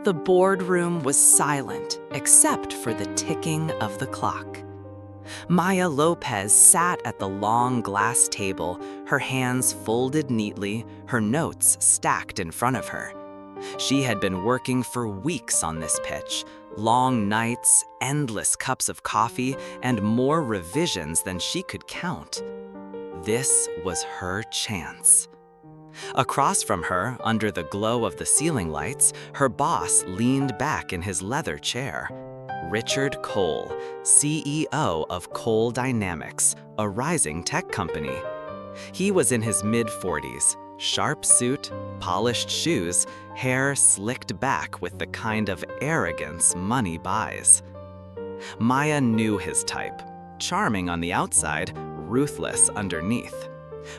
The boardroom was silent except for the ticking of the clock. Maya Lopez sat at the long glass table, her hands folded neatly, her notes stacked in front of her. She had been working for weeks on this pitch, long nights, endless cups of coffee, and more revisions than she could count. This was her chance. Across from her, under the glow of the ceiling lights, her boss leaned back in his leather chair. Richard Cole, CEO of Cole Dynamics, a rising tech company. He was in his mid-40s, sharp suit, polished shoes, hair slicked back with the kind of arrogance money buys. Maya knew his type, charming on the outside, ruthless underneath.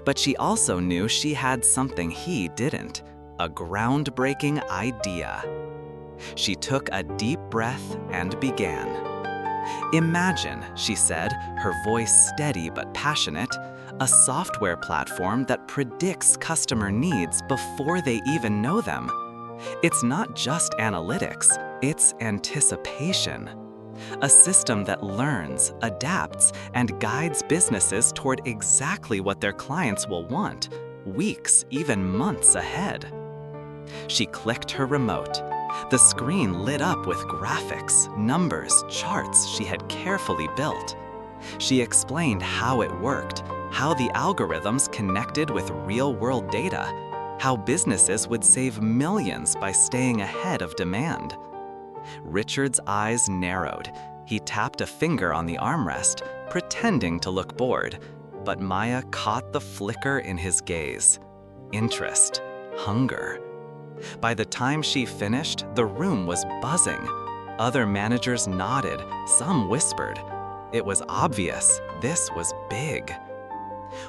But she also knew she had something he didn't, a groundbreaking idea. She took a deep breath and began. Imagine, she said, her voice steady but passionate, a software platform that predicts customer needs before they even know them. It's not just analytics, it's anticipation. A system that learns, adapts, and guides businesses toward exactly what their clients will want, weeks, even months ahead. She clicked her remote. The screen lit up with graphics, numbers, charts she had carefully built. She explained how it worked, how the algorithms connected with real-world data, how businesses would save millions by staying ahead of demand. Richard's eyes narrowed. He tapped a finger on the armrest, pretending to look bored, but Maya caught the flicker in his gaze. Interest, hunger. By the time she finished, the room was buzzing. Other managers nodded, some whispered. It was obvious this was big.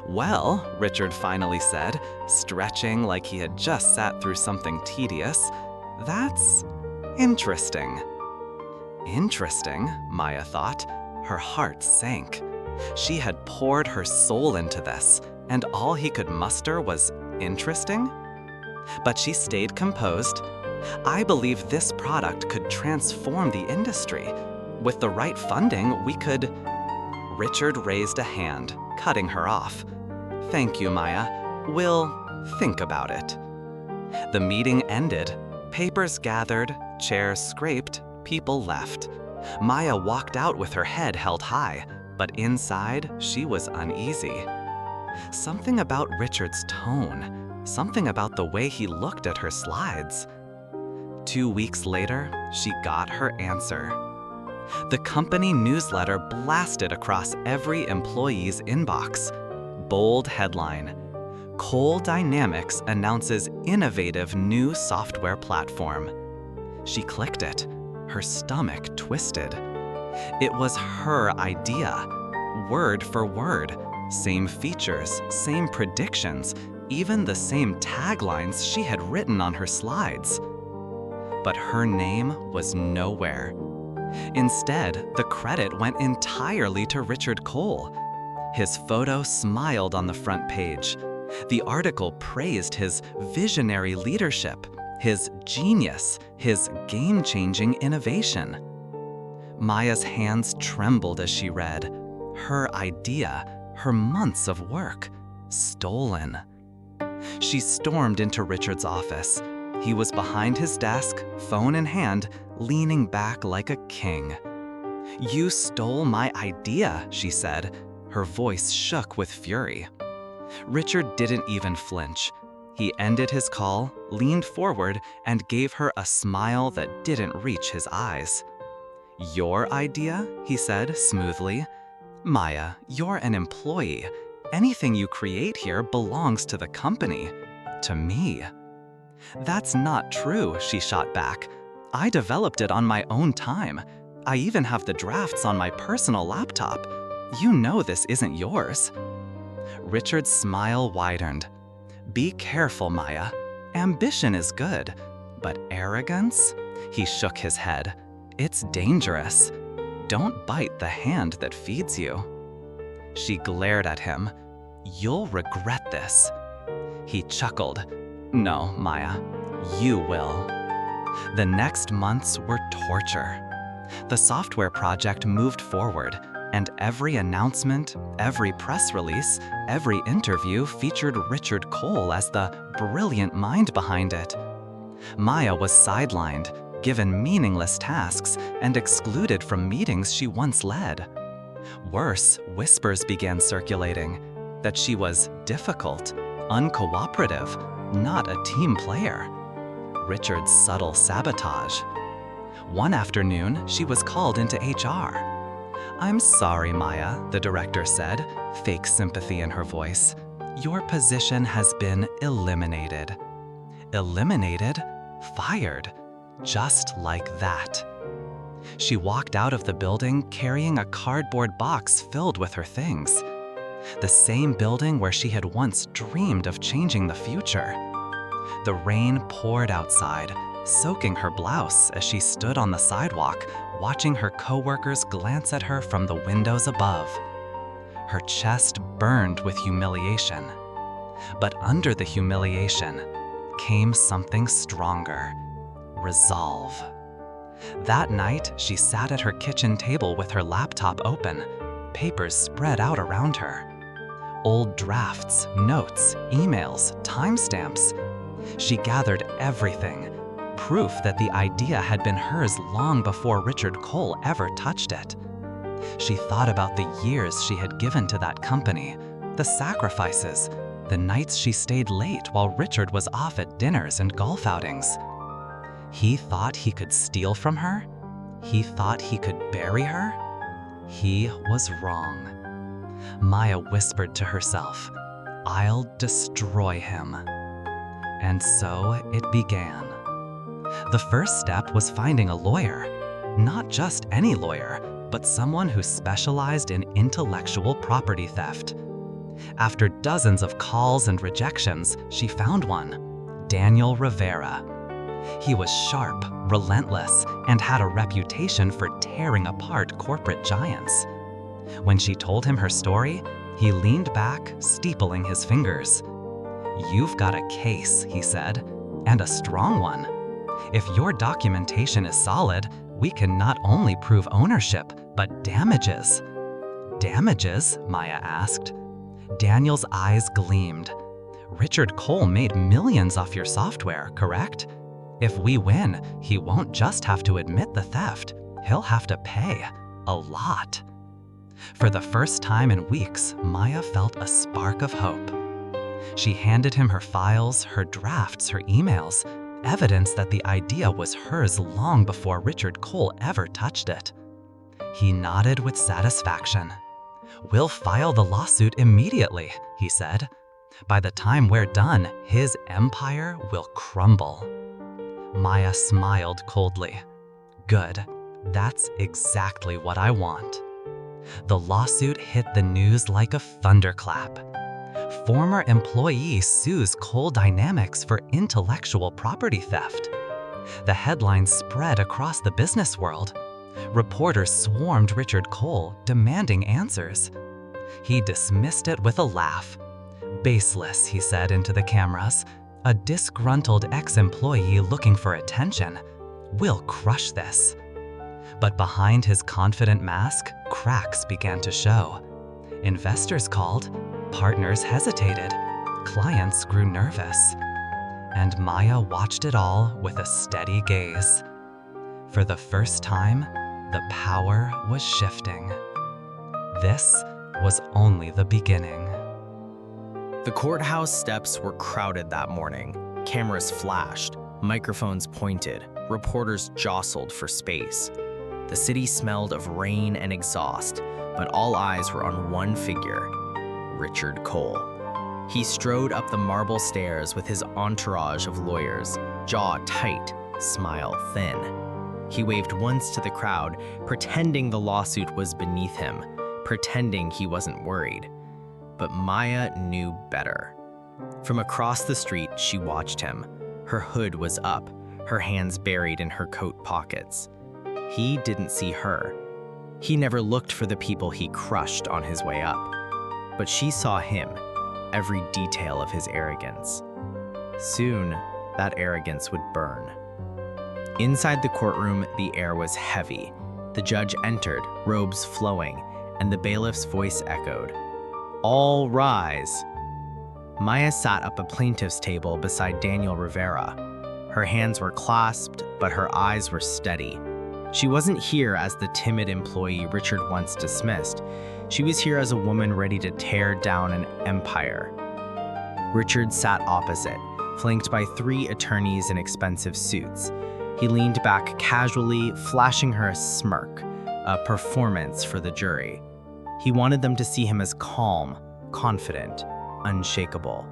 Well, Richard finally said, stretching like he had just sat through something tedious, that's interesting. Interesting, Maya thought. Her heart sank. She had poured her soul into this, and all he could muster was interesting? But she stayed composed. I believe this product could transform the industry. With the right funding, we could... Richard raised a hand, cutting her off. Thank you, Maya. We'll think about it. The meeting ended. Papers gathered, chairs scraped, people left. Maya walked out with her head held high, but inside she was uneasy. Something about Richard's tone, something about the way he looked at her slides. 2 weeks later, she got her answer. The company newsletter blasted across every employee's inbox. Bold headline: Cole Dynamics announces innovative new software platform. She clicked it. Her stomach twisted. It was her idea, word for word. Same features, same predictions, even the same taglines she had written on her slides. But her name was nowhere. Instead, the credit went entirely to Richard Cole. His photo smiled on the front page. The article praised his visionary leadership, his genius, his game-changing innovation. Maya's hands trembled as she read. Her idea, her months of work, stolen. She stormed into Richard's office. He was behind his desk, phone in hand, leaning back like a king. "You stole my idea," she said. Her voice shook with fury. Richard didn't even flinch. He ended his call, leaned forward, and gave her a smile that didn't reach his eyes. "Your idea?" he said smoothly. "Maya, you're an employee. Anything you create here belongs to the company, to me." "That's not true," she shot back. "I developed it on my own time. I even have the drafts on my personal laptop. You know this isn't yours." Richard's smile widened. "Be careful, Maya. Ambition is good, but arrogance?" He shook his head. "It's dangerous. Don't bite the hand that feeds you." She glared at him. "You'll regret this." He chuckled. "No, Maya, you will." The next months were torture. The software project moved forward, and every announcement, every press release, every interview featured Richard Cole as the brilliant mind behind it. Maya was sidelined, given meaningless tasks, and excluded from meetings she once led. Worse, whispers began circulating that she was difficult, uncooperative, not a team player. Richard's subtle sabotage. One afternoon, she was called into HR. "I'm sorry, Maya," the director said, fake sympathy in her voice. "Your position has been eliminated." Eliminated? Fired. Just like that. She walked out of the building carrying a cardboard box filled with her things. The same building where she had once dreamed of changing the future. The rain poured outside, soaking her blouse as she stood on the sidewalk, watching her coworkers glance at her from the windows above. Her chest burned with humiliation. But under the humiliation came something stronger: resolve. That night, she sat at her kitchen table with her laptop open, papers spread out around her. Old drafts, notes, emails, timestamps. She gathered everything, proof that the idea had been hers long before Richard Cole ever touched it. She thought about the years she had given to that company, the sacrifices, the nights she stayed late while Richard was off at dinners and golf outings. He thought he could steal from her? He thought he could bury her? He was wrong. Maya whispered to herself, "I'll destroy him." And so it began. The first step was finding a lawyer. Not just any lawyer, but someone who specialized in intellectual property theft. After dozens of calls and rejections, she found one: Daniel Rivera. He was sharp, relentless, and had a reputation for tearing apart corporate giants. When she told him her story, he leaned back, steepling his fingers. "You've got a case," he said, "and a strong one. If your documentation is solid, we can not only prove ownership, but damages." "Damages?" Maya asked. Daniel's eyes gleamed. "Richard Cole made millions off your software, correct? If we win, he won't just have to admit the theft, he'll have to pay. A lot." For the first time in weeks, Maya felt a spark of hope. She handed him her files, her drafts, her emails, evidence that the idea was hers long before Richard Cole ever touched it. He nodded with satisfaction. "We'll file the lawsuit immediately," he said. "By the time we're done, his empire will crumble." Maya smiled coldly. "Good. That's exactly what I want." The lawsuit hit the news like a thunderclap. Former employee sues Cole Dynamics for intellectual property theft. The headlines spread across the business world. Reporters swarmed Richard Cole, demanding answers. He dismissed it with a laugh. "Baseless," he said into the cameras. "A disgruntled ex-employee looking for attention. We'll crush this." But behind his confident mask, cracks began to show. Investors called, partners hesitated, clients grew nervous. And Maya watched it all with a steady gaze. For the first time, the power was shifting. This was only the beginning. The courthouse steps were crowded that morning. Cameras flashed, microphones pointed, reporters jostled for space. The city smelled of rain and exhaust, but all eyes were on one figure: Richard Cole. He strode up the marble stairs with his entourage of lawyers, jaw tight, smile thin. He waved once to the crowd, pretending the lawsuit was beneath him, pretending he wasn't worried. But Maya knew better. From across the street, she watched him. Her hood was up, her hands buried in her coat pockets. He didn't see her. He never looked for the people he crushed on his way up. But she saw him, every detail of his arrogance. Soon, that arrogance would burn. Inside the courtroom, the air was heavy. The judge entered, robes flowing, and the bailiff's voice echoed, "All rise." Maya sat up a plaintiff's table beside Daniel Rivera. Her hands were clasped, but her eyes were steady. She wasn't here as the timid employee Richard once dismissed. She was here as a woman ready to tear down an empire. Richard sat opposite, flanked by 3 attorneys in expensive suits. He leaned back casually, flashing her a smirk, a performance for the jury. He wanted them to see him as calm, confident, unshakable.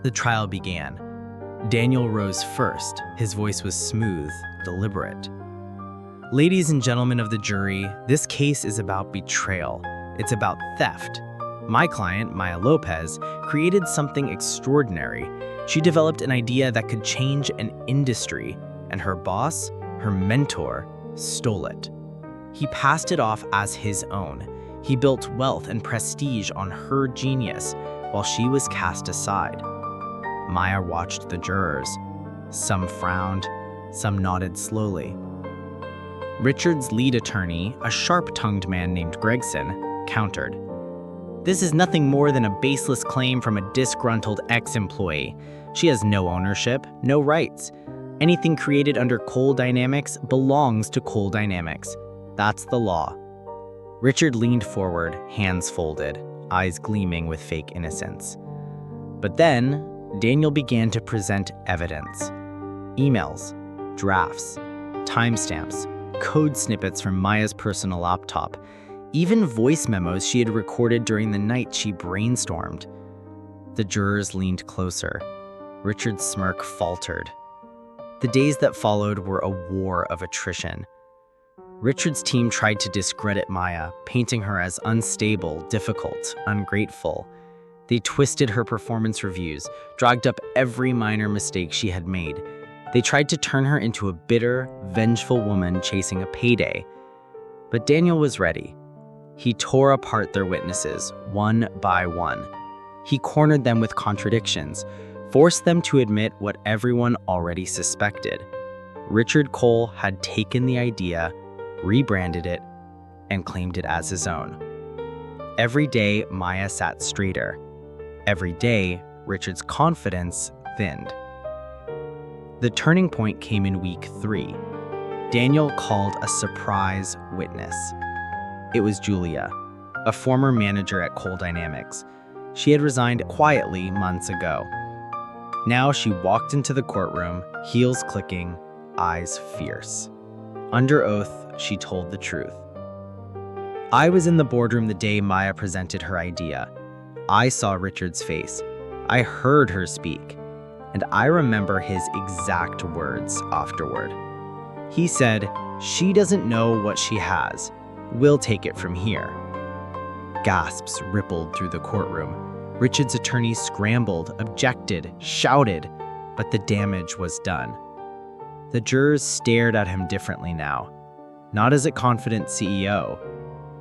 The trial began. Daniel rose first. His voice was smooth, deliberate. "Ladies and gentlemen of the jury, this case is about betrayal. It's about theft. My client, Maya Lopez, created something extraordinary. She developed an idea that could change an industry, and her boss, her mentor, stole it. He passed it off as his own. He built wealth and prestige on her genius while she was cast aside." Maya watched the jurors. Some frowned, some nodded slowly. Richard's lead attorney, a sharp-tongued man named Gregson, countered, "This is nothing more than a baseless claim from a disgruntled ex-employee. She has no ownership, no rights. Anything created under Coal Dynamics belongs to Coal Dynamics. That's the law." Richard leaned forward, hands folded, eyes gleaming with fake innocence. But then, Daniel began to present evidence. Emails, drafts, timestamps, code snippets from Maya's personal laptop, even voice memos she had recorded during the night she brainstormed. The jurors leaned closer. Richard's smirk faltered. The days that followed were a war of attrition. Richard's team tried to discredit Maya, painting her as unstable, difficult, ungrateful. They twisted her performance reviews, dragged up every minor mistake she had made. They tried to turn her into a bitter, vengeful woman chasing a payday. But Daniel was ready. He tore apart their witnesses, one by one. He cornered them with contradictions, forced them to admit what everyone already suspected. Richard Cole had taken the idea, rebranded it, and claimed it as his own. Every day, Maya sat straighter. Every day, Richard's confidence thinned. The turning point came in week 3. Daniel called a surprise witness. It was Julia, a former manager at Coal Dynamics. She had resigned quietly months ago. Now she walked into the courtroom, heels clicking, eyes fierce. Under oath, she told the truth. "I was in the boardroom the day Maya presented her idea. I saw Richard's face. I heard her speak. And I remember his exact words afterward. He said, 'She doesn't know what she has. We'll take it from here.'" Gasps rippled through the courtroom. Richard's attorneys scrambled, objected, shouted, but the damage was done. The jurors stared at him differently now, not as a confident CEO,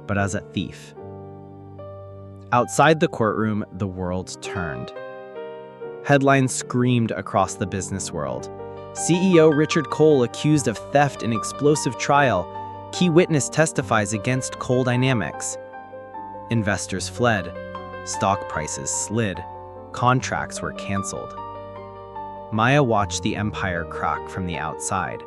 but as a thief. Outside the courtroom, the world turned. Headlines screamed across the business world. CEO Richard Cole accused of theft in explosive trial. Key witness testifies against Coal Dynamics. Investors fled. Stock prices slid. Contracts were canceled. Maya watched the empire crack from the outside.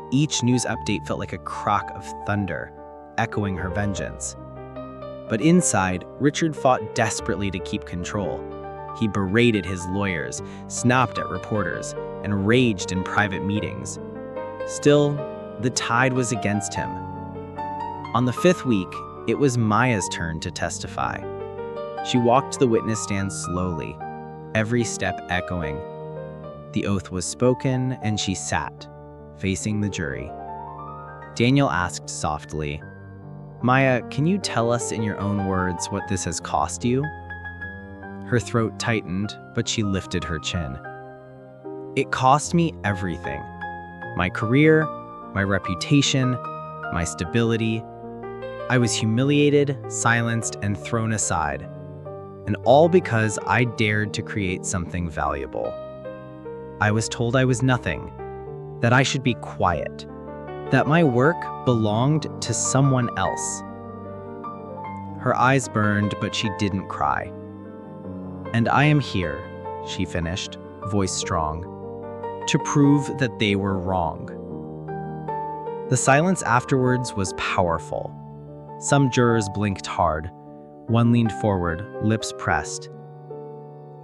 Each news update felt like a crack of thunder, echoing her vengeance. But inside, Richard fought desperately to keep control. He berated his lawyers, snapped at reporters, and raged in private meetings. Still, the tide was against him. On the 5th week, it was Maya's turn to testify. She walked the witness stand slowly, every step echoing. The oath was spoken, and she sat, facing the jury. Daniel asked softly, "Maya, can you tell us in your own words what this has cost you?" Her throat tightened, but she lifted her chin. "It cost me everything. My career, my reputation, my stability. I was humiliated, silenced, and thrown aside. And all because I dared to create something valuable. I was told I was nothing, that I should be quiet, that my work belonged to someone else. Her eyes burned, but she didn't cry. "And I am here," she finished, voice strong, "to prove that they were wrong." The silence afterwards was powerful. Some jurors blinked hard. One leaned forward, lips pressed.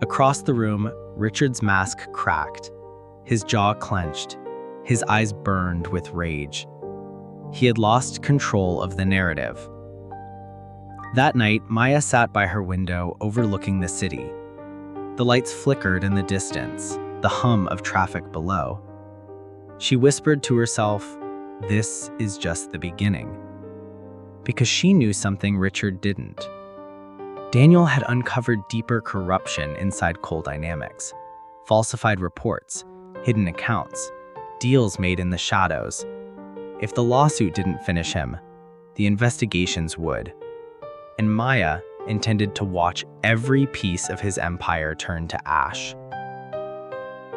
Across the room, Richard's mask cracked. His jaw clenched. His eyes burned with rage. He had lost control of the narrative. That night, Maya sat by her window overlooking the city. The lights flickered in the distance, the hum of traffic below. She whispered to herself, "This is just the beginning." Because she knew something Richard didn't. Daniel had uncovered deeper corruption inside Coal Dynamics. Falsified reports, hidden accounts, deals made in the shadows. If the lawsuit didn't finish him, the investigations would. And Maya intended to watch every piece of his empire turn to ash.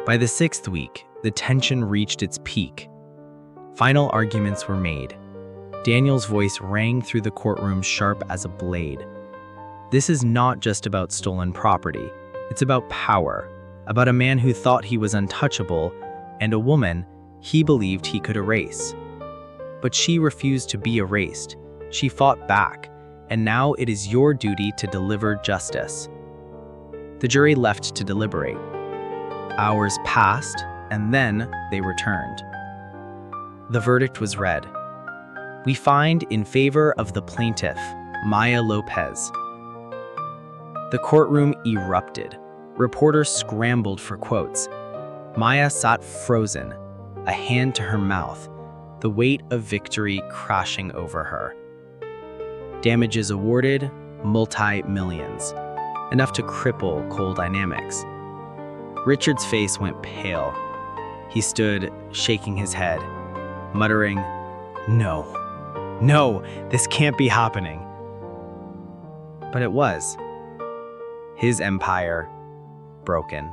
By the 6th week, the tension reached its peak. Final arguments were made. Daniel's voice rang through the courtroom sharp as a blade. This is not just about stolen property. It's about power, about a man who thought he was untouchable and a woman he believed he could erase. But she refused to be erased. She fought back, and now it is your duty to deliver justice. The jury left to deliberate. Hours passed, and then they returned. The verdict was read. We find in favor of the plaintiff, Maya Lopez. The courtroom erupted. Reporters scrambled for quotes. Maya sat frozen, a hand to her mouth, the weight of victory crashing over her. Damages awarded, multi-millions, enough to cripple Coal Dynamics. Richard's face went pale. He stood, shaking his head, muttering, "No, no, this can't be happening." But it was. His empire, broken.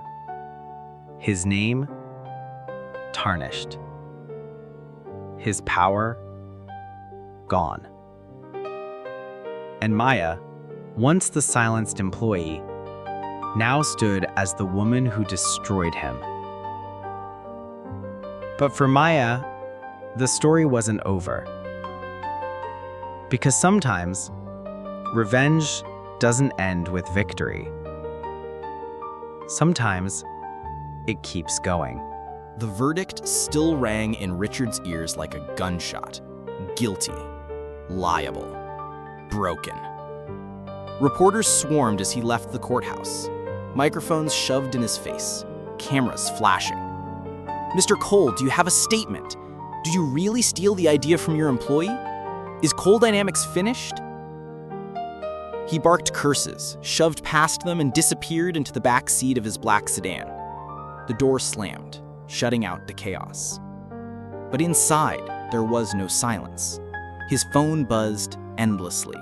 His name, tarnished. His power, gone. And Maya, once the silenced employee, now stood as the woman who destroyed him. But for Maya, the story wasn't over. Because sometimes, revenge doesn't end with victory. Sometimes, it keeps going. The verdict still rang in Richard's ears like a gunshot. Guilty. Liable. Broken. Reporters swarmed as he left the courthouse. Microphones shoved in his face. Cameras flashing. "Mr. Cole, do you have a statement? Did you really steal the idea from your employee? Is Coal Dynamics finished?" He barked curses, shoved past them, and disappeared into the back seat of his black sedan. The door slammed, shutting out the chaos. But inside, there was no silence. His phone buzzed endlessly.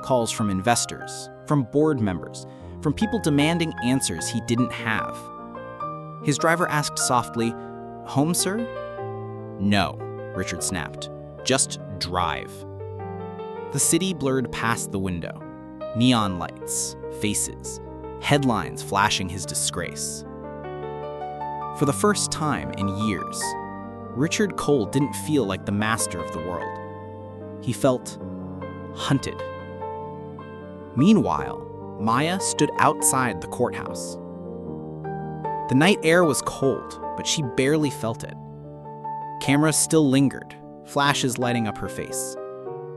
Calls from investors, from board members, from people demanding answers he didn't have. His driver asked softly, "Home, sir?" "No," Richard snapped. "Just drive." The city blurred past the window. Neon lights, faces, headlines flashing his disgrace. For the first time in years, Richard Cole didn't feel like the master of the world. He felt hunted. Meanwhile, Maya stood outside the courthouse. The night air was cold, but she barely felt it. Cameras still lingered, flashes lighting up her face.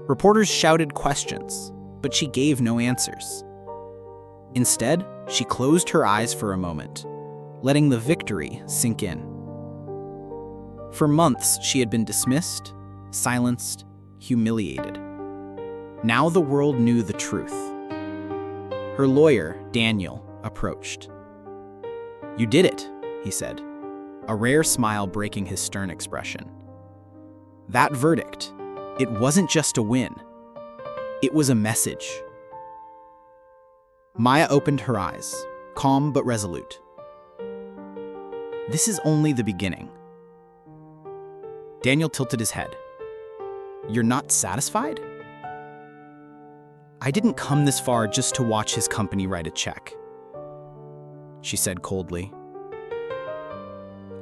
Reporters shouted questions, but she gave no answers. Instead, she closed her eyes for a moment, letting the victory sink in. For months, she had been dismissed, silenced, humiliated. Now the world knew the truth. Her lawyer, Daniel, approached. "You did it," he said, a rare smile breaking his stern expression. That verdict, it wasn't just a win. It was a message. Maya opened her eyes, calm but resolute. This is only the beginning. Daniel tilted his head. You're not satisfied? I didn't come this far just to watch his company write a check, she said coldly.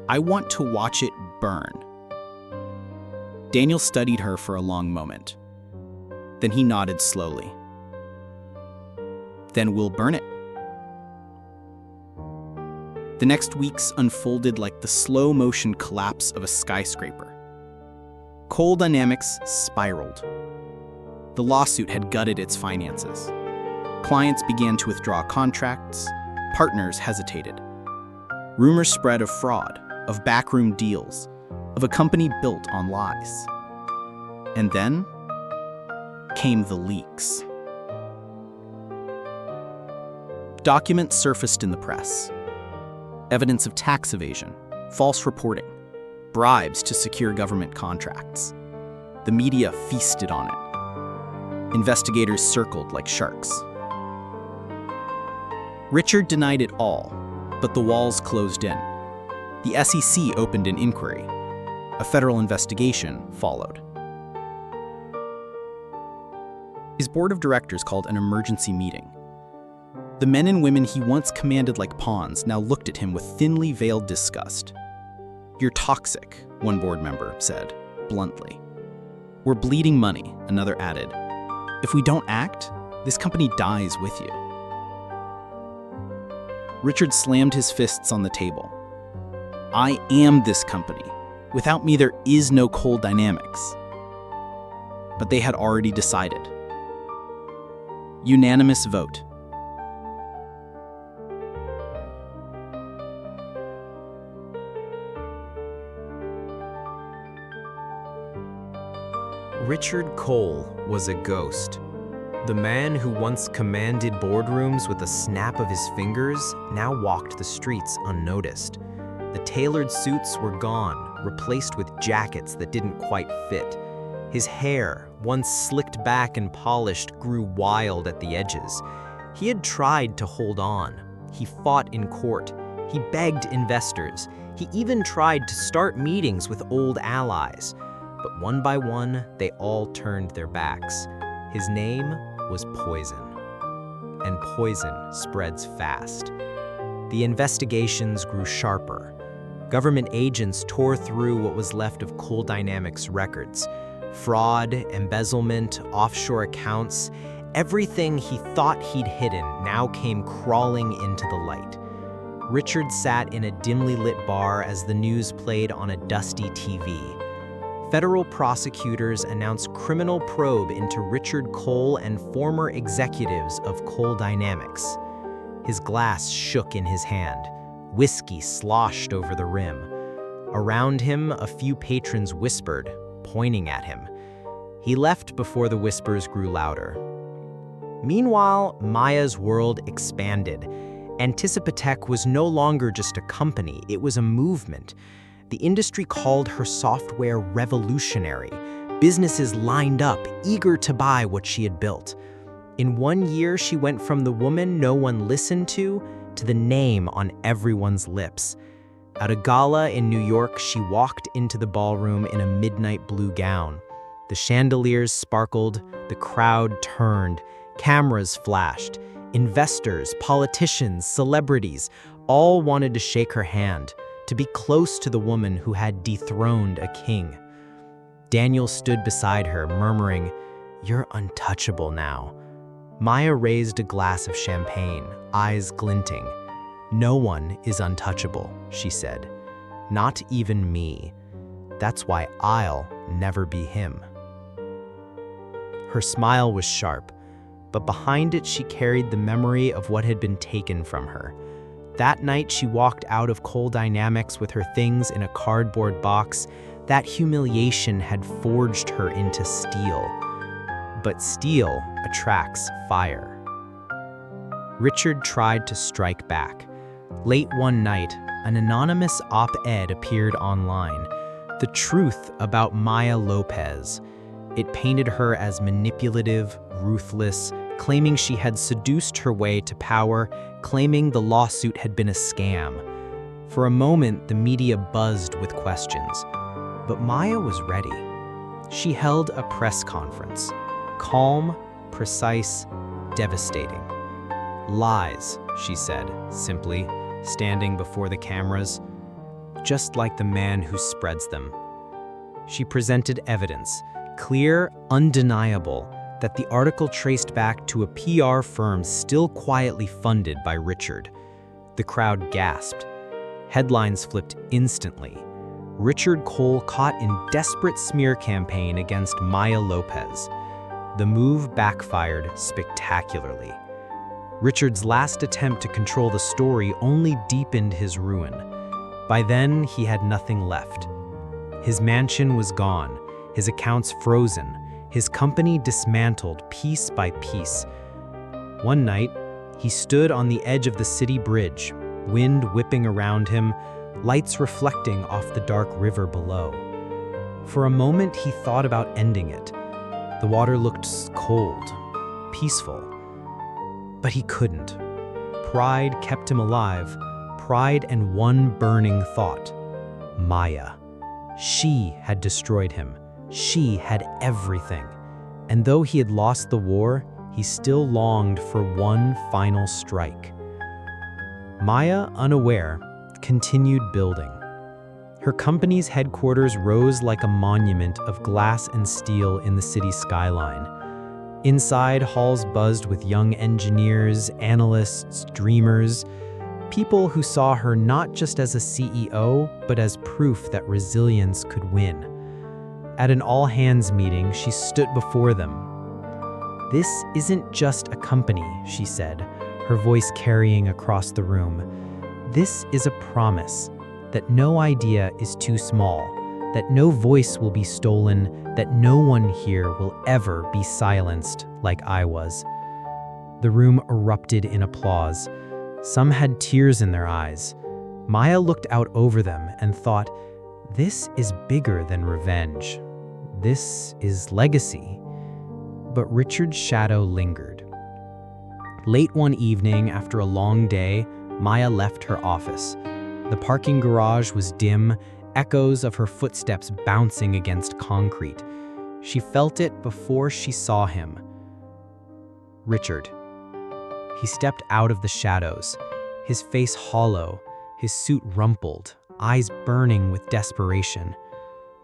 I want to watch it burn. Daniel studied her for a long moment. Then he nodded slowly. Then we'll burn it. The next weeks unfolded like the slow-motion collapse of a skyscraper. Coal Dynamics spiraled. The lawsuit had gutted its finances. Clients began to withdraw contracts. Partners hesitated. Rumors spread of fraud, of backroom deals, of a company built on lies. And then came the leaks. Documents surfaced in the press. Evidence of tax evasion, false reporting, bribes to secure government contracts. The media feasted on it. Investigators circled like sharks. Richard denied it all, but the walls closed in. The SEC opened an inquiry. A federal investigation followed. His board of directors called an emergency meeting. The men and women he once commanded like pawns now looked at him with thinly veiled disgust. You're toxic, one board member said, bluntly. We're bleeding money, another added. If we don't act, this company dies with you. Richard slammed his fists on the table. I am this company. Without me, there is no Coal Dynamics. But they had already decided. Unanimous vote. Richard Cole was a ghost. The man who once commanded boardrooms with a snap of his fingers now walked the streets unnoticed. The tailored suits were gone, replaced with jackets that didn't quite fit. His hair, once slicked back and polished, grew wild at the edges. He had tried to hold on. He fought in court. He begged investors. He even tried to start meetings with old allies. But one by one, they all turned their backs. His name was Poison. And poison spreads fast. The investigations grew sharper. Government agents tore through what was left of Coal Dynamics records. Fraud, embezzlement, offshore accounts, everything he thought he'd hidden now came crawling into the light. Richard sat in a dimly lit bar as the news played on a dusty TV. Federal prosecutors announced criminal probe into Richard Cole and former executives of Coal Dynamics. His glass shook in his hand. Whiskey sloshed over the rim. Around him, a few patrons whispered, pointing at him. He left before the whispers grew louder. Meanwhile, Maya's world expanded. Anticipatech was no longer just a company, it was a movement. The industry called her software revolutionary. Businesses lined up, eager to buy what she had built. In 1 year, she went from the woman no one listened to the name on everyone's lips. At a gala in New York, she walked into the ballroom in a midnight blue gown. The chandeliers sparkled, the crowd turned, cameras flashed. Investors, politicians, celebrities, all wanted to shake her hand, to be close to the woman who had dethroned a king. Daniel stood beside her, murmuring, "You're untouchable now." Maya raised a glass of champagne, eyes glinting. "No one is untouchable," she said. "Not even me. That's why I'll never be him." Her smile was sharp, but behind it she carried the memory of what had been taken from her. That night she walked out of Coal Dynamics with her things in a cardboard box. That humiliation had forged her into steel. But steel attracts fire. Richard tried to strike back. Late one night, an anonymous op-ed appeared online. The truth about Maya Lopez. It painted her as manipulative, ruthless, claiming she had seduced her way to power, claiming the lawsuit had been a scam. For a moment, the media buzzed with questions. But Maya was ready. She held a press conference. Calm, precise, devastating. "Lies," she said, simply, standing before the cameras, just like the man who spreads them. She presented evidence, clear, undeniable, that the article traced back to a PR firm still quietly funded by Richard. The crowd gasped. Headlines flipped instantly. Richard Cole caught in desperate smear campaign against Maya Lopez. The move backfired spectacularly. Richard's last attempt to control the story only deepened his ruin. By then, he had nothing left. His mansion was gone, his accounts frozen, his company dismantled piece by piece. One night, he stood on the edge of the city bridge, wind whipping around him, lights reflecting off the dark river below. For a moment, he thought about ending it. The water looked cold, peaceful. But he couldn't. Pride kept him alive, pride and one burning thought. Maya. She had destroyed him. She had everything. And though he had lost the war, he still longed for one final strike. Maya, unaware, continued building. Her company's headquarters rose like a monument of glass and steel in the city skyline. Inside, halls buzzed with young engineers, analysts, dreamers, people who saw her not just as a CEO, but as proof that resilience could win. At an all-hands meeting, she stood before them. "This isn't just a company," she said, her voice carrying across the room. "This is a promise that no idea is too small, that no voice will be stolen, that no one here will ever be silenced like I was." The room erupted in applause. Some had tears in their eyes. Maya looked out over them and thought, this is bigger than revenge. This is legacy. But Richard's shadow lingered. Late one evening, after a long day, Maya left her office. The parking garage was dim, echoes of her footsteps bouncing against concrete. She felt it before she saw him. Richard. He stepped out of the shadows, his face hollow, his suit rumpled, eyes burning with desperation.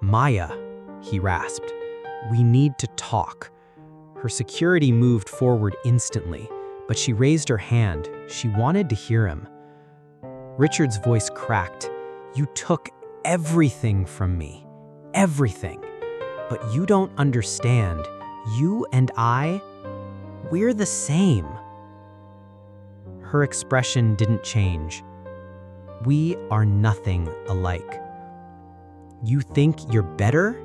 "Maya," he rasped, "we need to talk." Her security moved forward instantly, but she raised her hand. She wanted to hear him. Richard's voice cracked. "You took everything from me. Everything. But you don't understand. You and I, we're the same." Her expression didn't change. "We are nothing alike." "You think you're better?"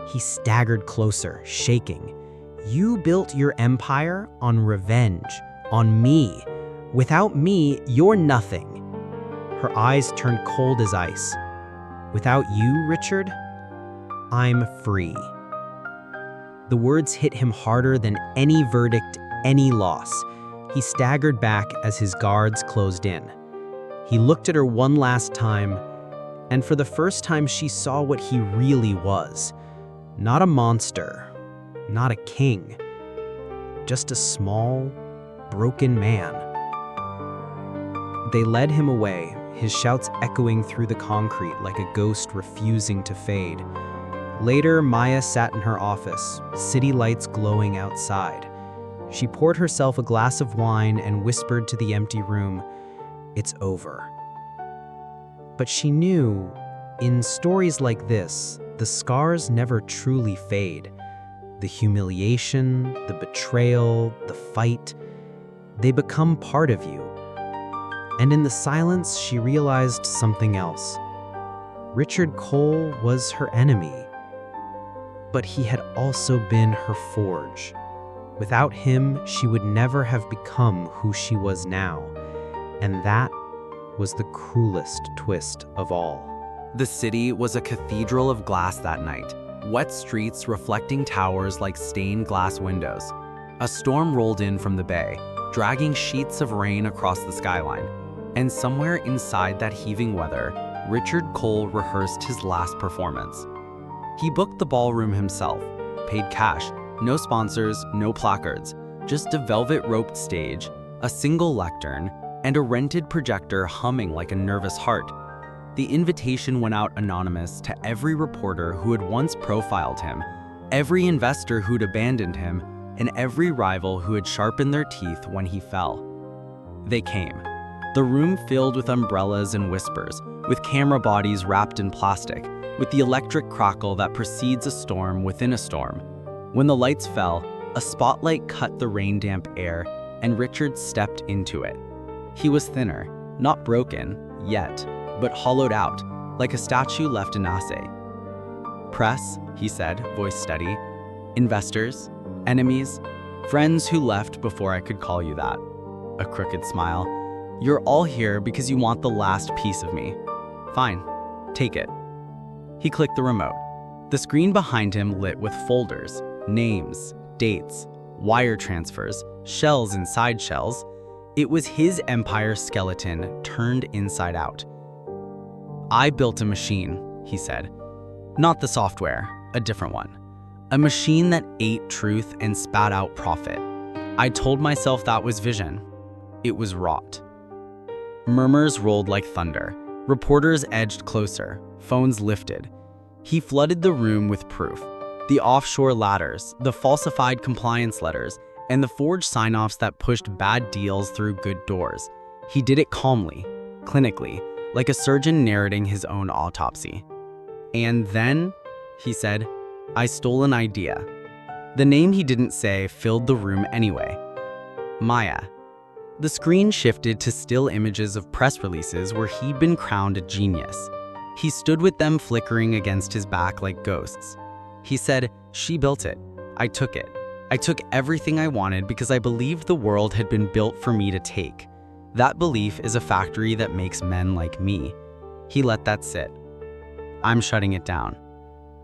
He staggered closer, shaking. "You built your empire on revenge, on me. Without me, you're nothing." Her eyes turned cold as ice. "Without you, Richard, I'm free." The words hit him harder than any verdict, any loss. He staggered back as his guards closed in. He looked at her one last time, and for the first time she saw what he really was. Not a monster, not a king, just a small, broken man. They led him away, his shouts echoing through the concrete like a ghost refusing to fade. Later, Maya sat in her office, city lights glowing outside. She poured herself a glass of wine and whispered to the empty room, "It's over." But she knew, in stories like this, the scars never truly fade. The humiliation, the betrayal, the fight, they become part of you. And in the silence, she realized something else. Richard Cole was her enemy, but he had also been her forge. Without him, she would never have become who she was now. And that was the cruelest twist of all. The city was a cathedral of glass that night, wet streets reflecting towers like stained glass windows. A storm rolled in from the bay, dragging sheets of rain across the skyline. And somewhere inside that heaving weather, Richard Cole rehearsed his last performance. He booked the ballroom himself, paid cash, no sponsors, no placards, just a velvet-roped stage, a single lectern, and a rented projector humming like a nervous heart. The invitation went out anonymous to every reporter who had once profiled him, every investor who'd abandoned him, and every rival who had sharpened their teeth when he fell. They came. The room filled with umbrellas and whispers, with camera bodies wrapped in plastic, with the electric crackle that precedes a storm within a storm. When the lights fell, a spotlight cut the rain-damp air, and Richard stepped into it. He was thinner, not broken, yet, but hollowed out, like a statue left in assay. "Press," he said, voice steady. "Investors, enemies, friends who left before I could call you that." A crooked smile. "You're all here because you want the last piece of me. Fine, take it." He clicked the remote. The screen behind him lit with folders, names, dates, wire transfers, shells inside shells. It was his empire skeleton turned inside out. "I built a machine," he said. "Not the software, a different one. A machine that ate truth and spat out profit. I told myself that was vision. It was rot." Murmurs rolled like thunder. Reporters edged closer, phones lifted. He flooded the room with proof. The offshore ladders, the falsified compliance letters, and the forged sign-offs that pushed bad deals through good doors. He did it calmly, clinically, like a surgeon narrating his own autopsy. "And then," he said, "I stole an idea." The name he didn't say filled the room anyway. Maya. The screen shifted to still images of press releases where he'd been crowned a genius. He stood with them flickering against his back like ghosts. He said, "She built it. I took it. I took everything I wanted because I believed the world had been built for me to take. That belief is a factory that makes men like me." He let that sit. "I'm shutting it down."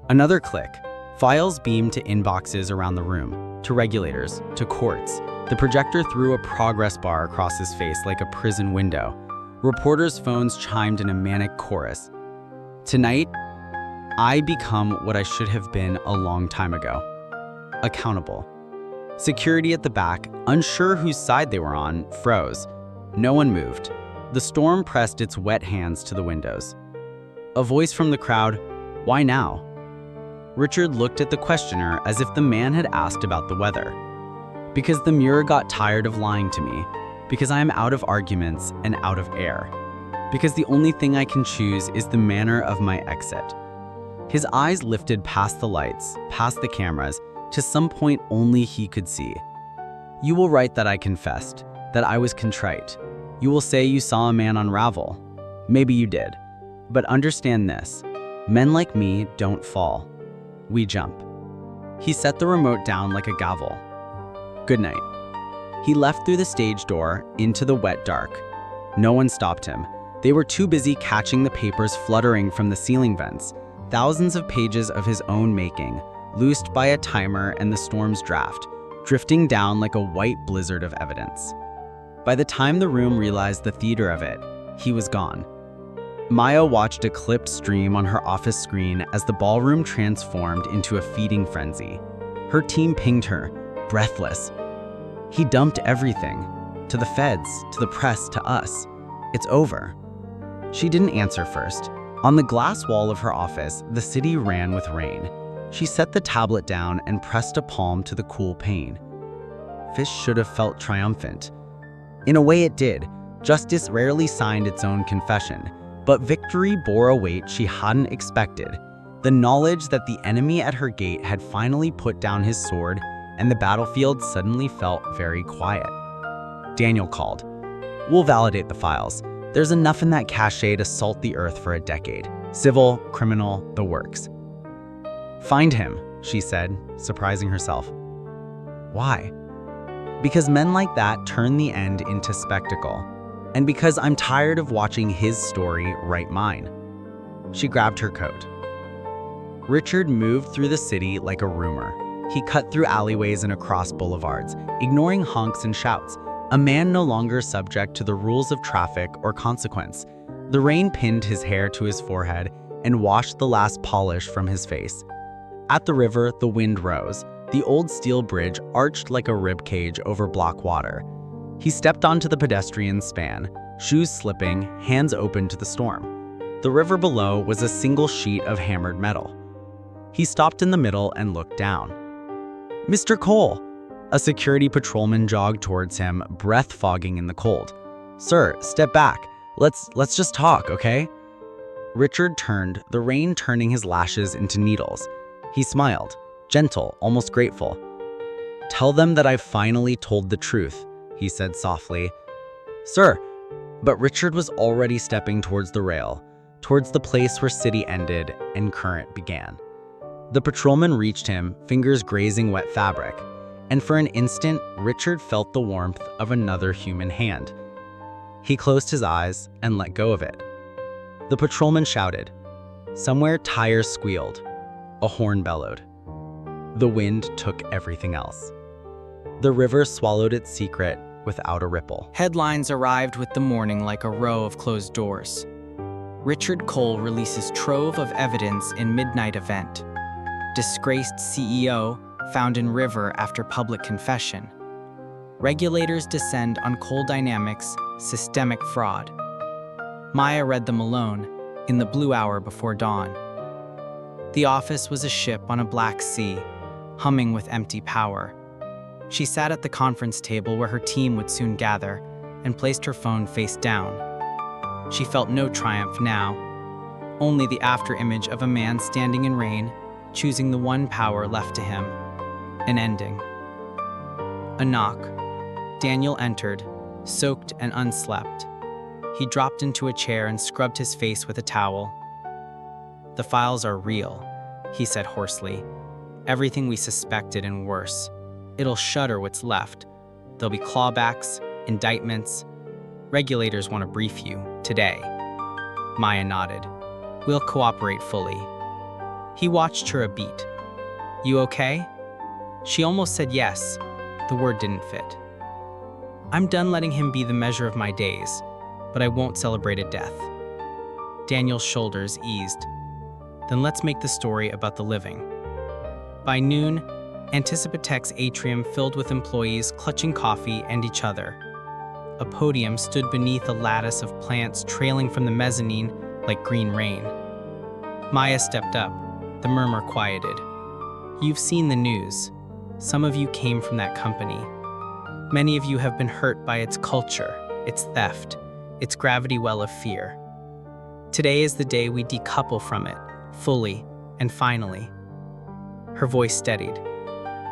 Another click. Files beamed to inboxes around the room, to regulators, to courts. The projector threw a progress bar across his face like a prison window. Reporters' phones chimed in a manic chorus. "Tonight, I become what I should have been a long time ago. Accountable." Security at the back, unsure whose side they were on, froze. No one moved. The storm pressed its wet hands to the windows. A voice from the crowd, "Why now?" Richard looked at the questioner as if the man had asked about the weather. "Because the mirror got tired of lying to me. Because I am out of arguments and out of air. Because the only thing I can choose is the manner of my exit." His eyes lifted past the lights, past the cameras, to some point only he could see. "You will write that I confessed, that I was contrite. You will say you saw a man unravel. Maybe you did. But understand this, men like me don't fall. We jump." He set the remote down like a gavel. "Good night." He left through the stage door, into the wet dark. No one stopped him. They were too busy catching the papers fluttering from the ceiling vents, thousands of pages of his own making, loosed by a timer and the storm's draft, drifting down like a white blizzard of evidence. By the time the room realized the theater of it, he was gone. Maya watched a clipped stream on her office screen as the ballroom transformed into a feeding frenzy. Her team pinged her, breathless. "He dumped everything. To the feds, to the press, to us. It's over." She didn't answer first. On the glass wall of her office, the city ran with rain. She set the tablet down and pressed a palm to the cool pane. Fish should have felt triumphant. In a way it did. Justice rarely signed its own confession, but victory bore a weight she hadn't expected. The knowledge that the enemy at her gate had finally put down his sword, and the battlefield suddenly felt very quiet. Daniel called. "We'll validate the files. There's enough in that cache to salt the earth for a decade. Civil, criminal, the works." "Find him," she said, surprising herself. "Why?" "Because men like that turn the end into spectacle. And because I'm tired of watching his story write mine." She grabbed her coat. Richard moved through the city like a rumor. He cut through alleyways and across boulevards, ignoring honks and shouts, a man no longer subject to the rules of traffic or consequence. The rain pinned his hair to his forehead and washed the last polish from his face. At the river, the wind rose. The old steel bridge arched like a rib cage over block water. He stepped onto the pedestrian span, shoes slipping, hands open to the storm. The river below was a single sheet of hammered metal. He stopped in the middle and looked down. "Mr. Cole!" A security patrolman jogged towards him, breath fogging in the cold. "Sir, step back. Let's just talk, okay?" Richard turned, the rain turning his lashes into needles. He smiled, gentle, almost grateful. "Tell them that I've finally told the truth," he said softly. "Sir," but Richard was already stepping towards the rail, towards the place where city ended and current began. The patrolman reached him, fingers grazing wet fabric, and for an instant, Richard felt the warmth of another human hand. He closed his eyes and let go of it. The patrolman shouted. Somewhere tires squealed. A horn bellowed. The wind took everything else. The river swallowed its secret without a ripple. Headlines arrived with the morning like a row of closed doors. Richard Cole releases trove of evidence in midnight event. Disgraced CEO found in river after public confession. Regulators descend on coal dynamics, systemic fraud. Maya read them alone, in the blue hour before dawn. The office was a ship on a black sea, humming with empty power. She sat at the conference table where her team would soon gather and placed her phone face down. She felt no triumph now, only the afterimage of a man standing in rain, choosing the one power left to him, an ending. A knock. Daniel entered, soaked and unslept. He dropped into a chair and scrubbed his face with a towel. "The files are real," he said hoarsely. "Everything we suspected and worse. It'll shutter what's left. There'll be clawbacks, indictments. Regulators want to brief you, today." Maya nodded. "We'll cooperate fully." He watched her a beat. "You okay?" She almost said yes. The word didn't fit. "I'm done letting him be the measure of my days, but I won't celebrate a death." Daniel's shoulders eased. "Then let's make the story about the living." By noon, Anticipatech's atrium filled with employees clutching coffee and each other. A podium stood beneath a lattice of plants trailing from the mezzanine like green rain. Maya stepped up. The murmur quieted. "You've seen the news. Some of you came from that company. Many of you have been hurt by its culture, its theft, its gravity well of fear. Today is the day we decouple from it, fully and finally." Her voice steadied.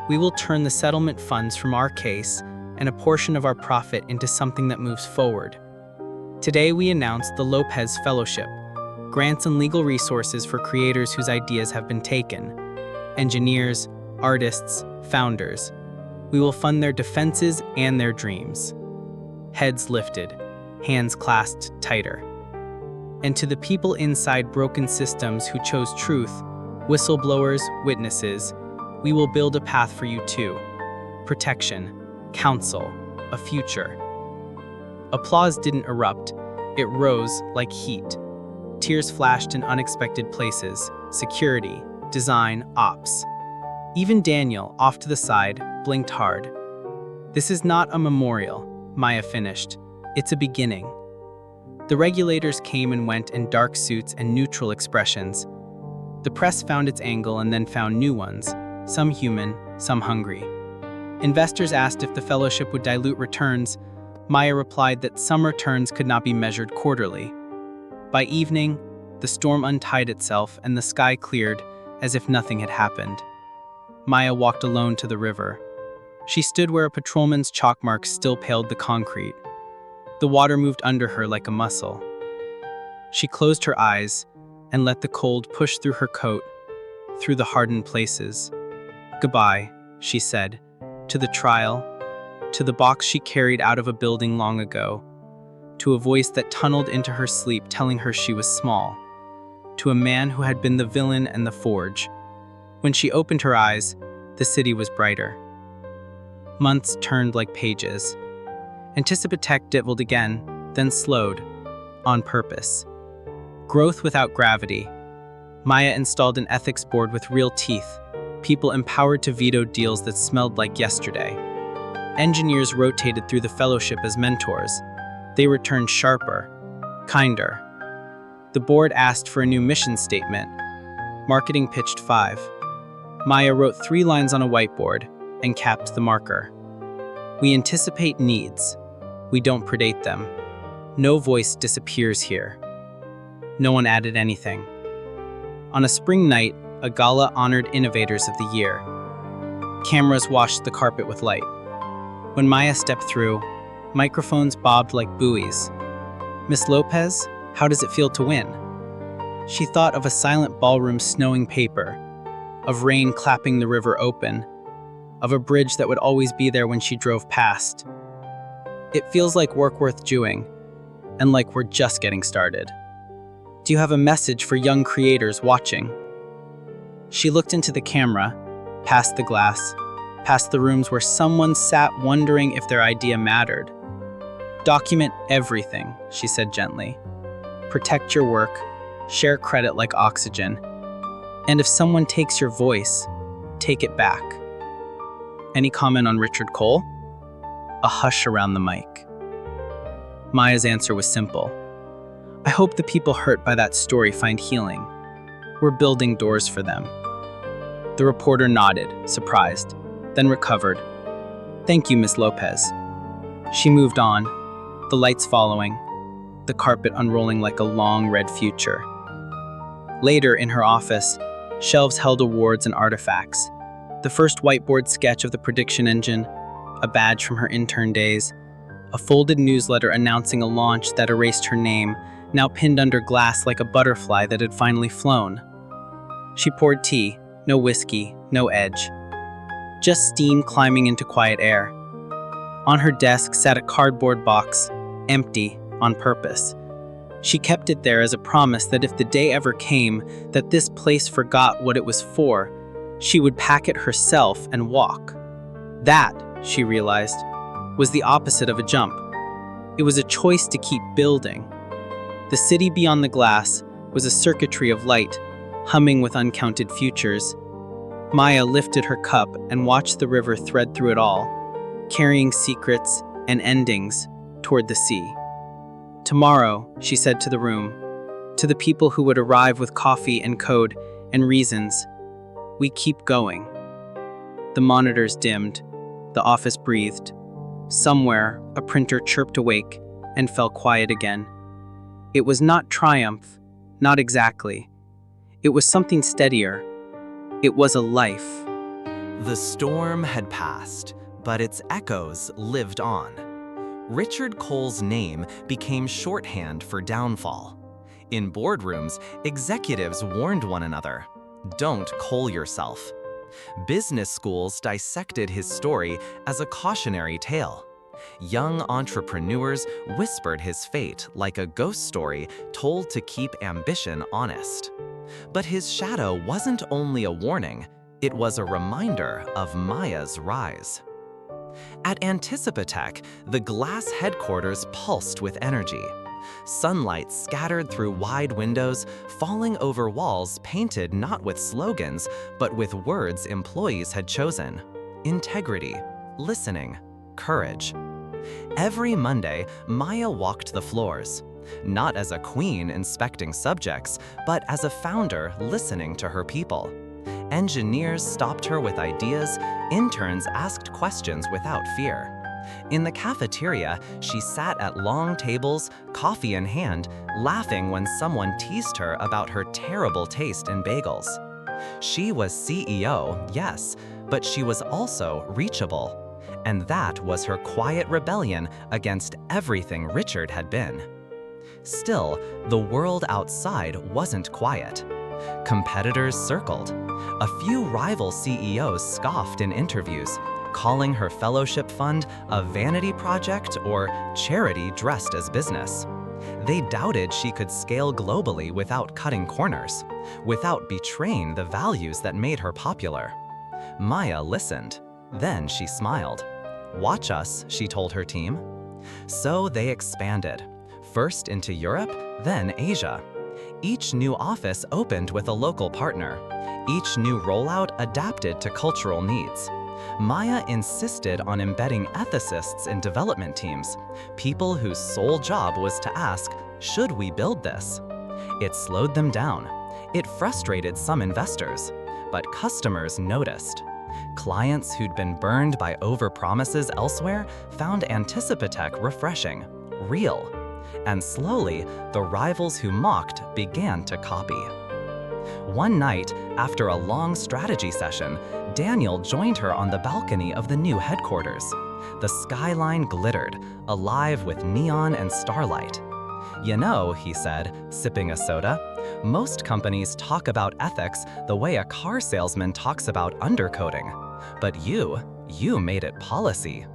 "We will turn the settlement funds from our case and a portion of our profit into something that moves forward. Today we announce the Lopez Fellowship, grants and legal resources for creators whose ideas have been taken. Engineers, artists, founders. We will fund their defenses and their dreams." Heads lifted, hands clasped tighter. "And to the people inside broken systems who chose truth, whistleblowers, witnesses, we will build a path for you too. Protection, counsel, a future." Applause didn't erupt. It rose like heat. Tears flashed in unexpected places. Security, design, ops. Even Daniel, off to the side, blinked hard. "This is not a memorial," Maya finished. "It's a beginning." The regulators came and went in dark suits and neutral expressions. The press found its angle and then found new ones, some human, some hungry. Investors asked if the fellowship would dilute returns. Maya replied that some returns could not be measured quarterly. By evening, the storm untied itself and the sky cleared as if nothing had happened. Maya walked alone to the river. She stood where a patrolman's chalk marks still paled the concrete. The water moved under her like a muscle. She closed her eyes and let the cold push through her coat, through the hardened places. "Goodbye," she said, to the trial, to the box she carried out of a building long ago, to a voice that tunneled into her sleep telling her she was small, to a man who had been the villain and the forge. When she opened her eyes, the city was brighter. Months turned like pages. Anticipatech divelled again, then slowed, on purpose. Growth without gravity. Maya installed an ethics board with real teeth, people empowered to veto deals that smelled like yesterday. Engineers rotated through the fellowship as mentors. They returned sharper, kinder. The board asked for a new mission statement. Marketing pitched 5. Maya wrote 3 lines on a whiteboard and capped the marker. We anticipate needs. We don't predate them. No voice disappears here. No one added anything. On a spring night, a gala honored Innovators of the Year. Cameras washed the carpet with light. When Maya stepped through, microphones bobbed like buoys. Miss Lopez, how does it feel to win? She thought of a silent ballroom snowing paper, of rain clapping the river open, of a bridge that would always be there when she drove past. It feels like work worth doing, and like we're just getting started. Do you have a message for young creators watching? She looked into the camera, past the glass, past the rooms where someone sat wondering if their idea mattered. Document everything, she said gently. Protect your work, share credit like oxygen, and if someone takes your voice, take it back. Any comment on Richard Cole? A hush around the mic. Maya's answer was simple. I hope the people hurt by that story find healing. We're building doors for them. The reporter nodded, surprised, then recovered. Thank you, Miss Lopez. She moved on, the lights following, the carpet unrolling like a long red future. Later, in her office, shelves held awards and artifacts. The first whiteboard sketch of the prediction engine, a badge from her intern days, a folded newsletter announcing a launch that erased her name, now pinned under glass like a butterfly that had finally flown. She poured tea, no whiskey, no edge. Just steam climbing into quiet air. On her desk sat a cardboard box, empty, on purpose. She kept it there as a promise that if the day ever came that this place forgot what it was for, she would pack it herself and walk. That, she realized, was the opposite of a jump. It was a choice to keep building. The city beyond the glass was a circuitry of light, humming with uncounted futures. Maya lifted her cup and watched the river thread through it all, carrying secrets and endings toward the sea. Tomorrow, she said to the room, to the people who would arrive with coffee and code and reasons, we keep going. The monitors dimmed, the office breathed. Somewhere, a printer chirped awake and fell quiet again. It was not triumph, not exactly. It was something steadier. It was a life. The storm had passed, but its echoes lived on. Richard Cole's name became shorthand for downfall. In boardrooms, executives warned one another, don't Cole yourself. Business schools dissected his story as a cautionary tale. Young entrepreneurs whispered his fate like a ghost story told to keep ambition honest. But his shadow wasn't only a warning, it was a reminder of Maya's rise. At Anticipatech, the glass headquarters pulsed with energy. Sunlight scattered through wide windows, falling over walls painted not with slogans, but with words employees had chosen. Integrity, listening, courage. Every Monday, Maya walked the floors, not as a queen inspecting subjects, but as a founder listening to her people. Engineers stopped her with ideas, interns asked questions without fear. In the cafeteria, she sat at long tables, coffee in hand, laughing when someone teased her about her terrible taste in bagels. She was CEO, yes, but she was also reachable. And that was her quiet rebellion against everything Richard had been. Still, the world outside wasn't quiet. Competitors circled. A few rival CEOs scoffed in interviews, calling her fellowship fund a vanity project or charity dressed as business. They doubted she could scale globally without cutting corners, without betraying the values that made her popular. Maya listened. Then she smiled. Watch us, she told her team. So they expanded, first into Europe, then Asia. Each new office opened with a local partner. Each new rollout adapted to cultural needs. Maya insisted on embedding ethicists in development teams, people whose sole job was to ask, should we build this? It slowed them down. It frustrated some investors, but customers noticed. Clients who'd been burned by overpromises elsewhere found Anticipatech refreshing, real. And slowly, the rivals who mocked began to copy. One night, after a long strategy session, Daniel joined her on the balcony of the new headquarters. The skyline glittered, alive with neon and starlight. You know, he said, sipping a soda, most companies talk about ethics the way a car salesman talks about undercoating. But you made it policy.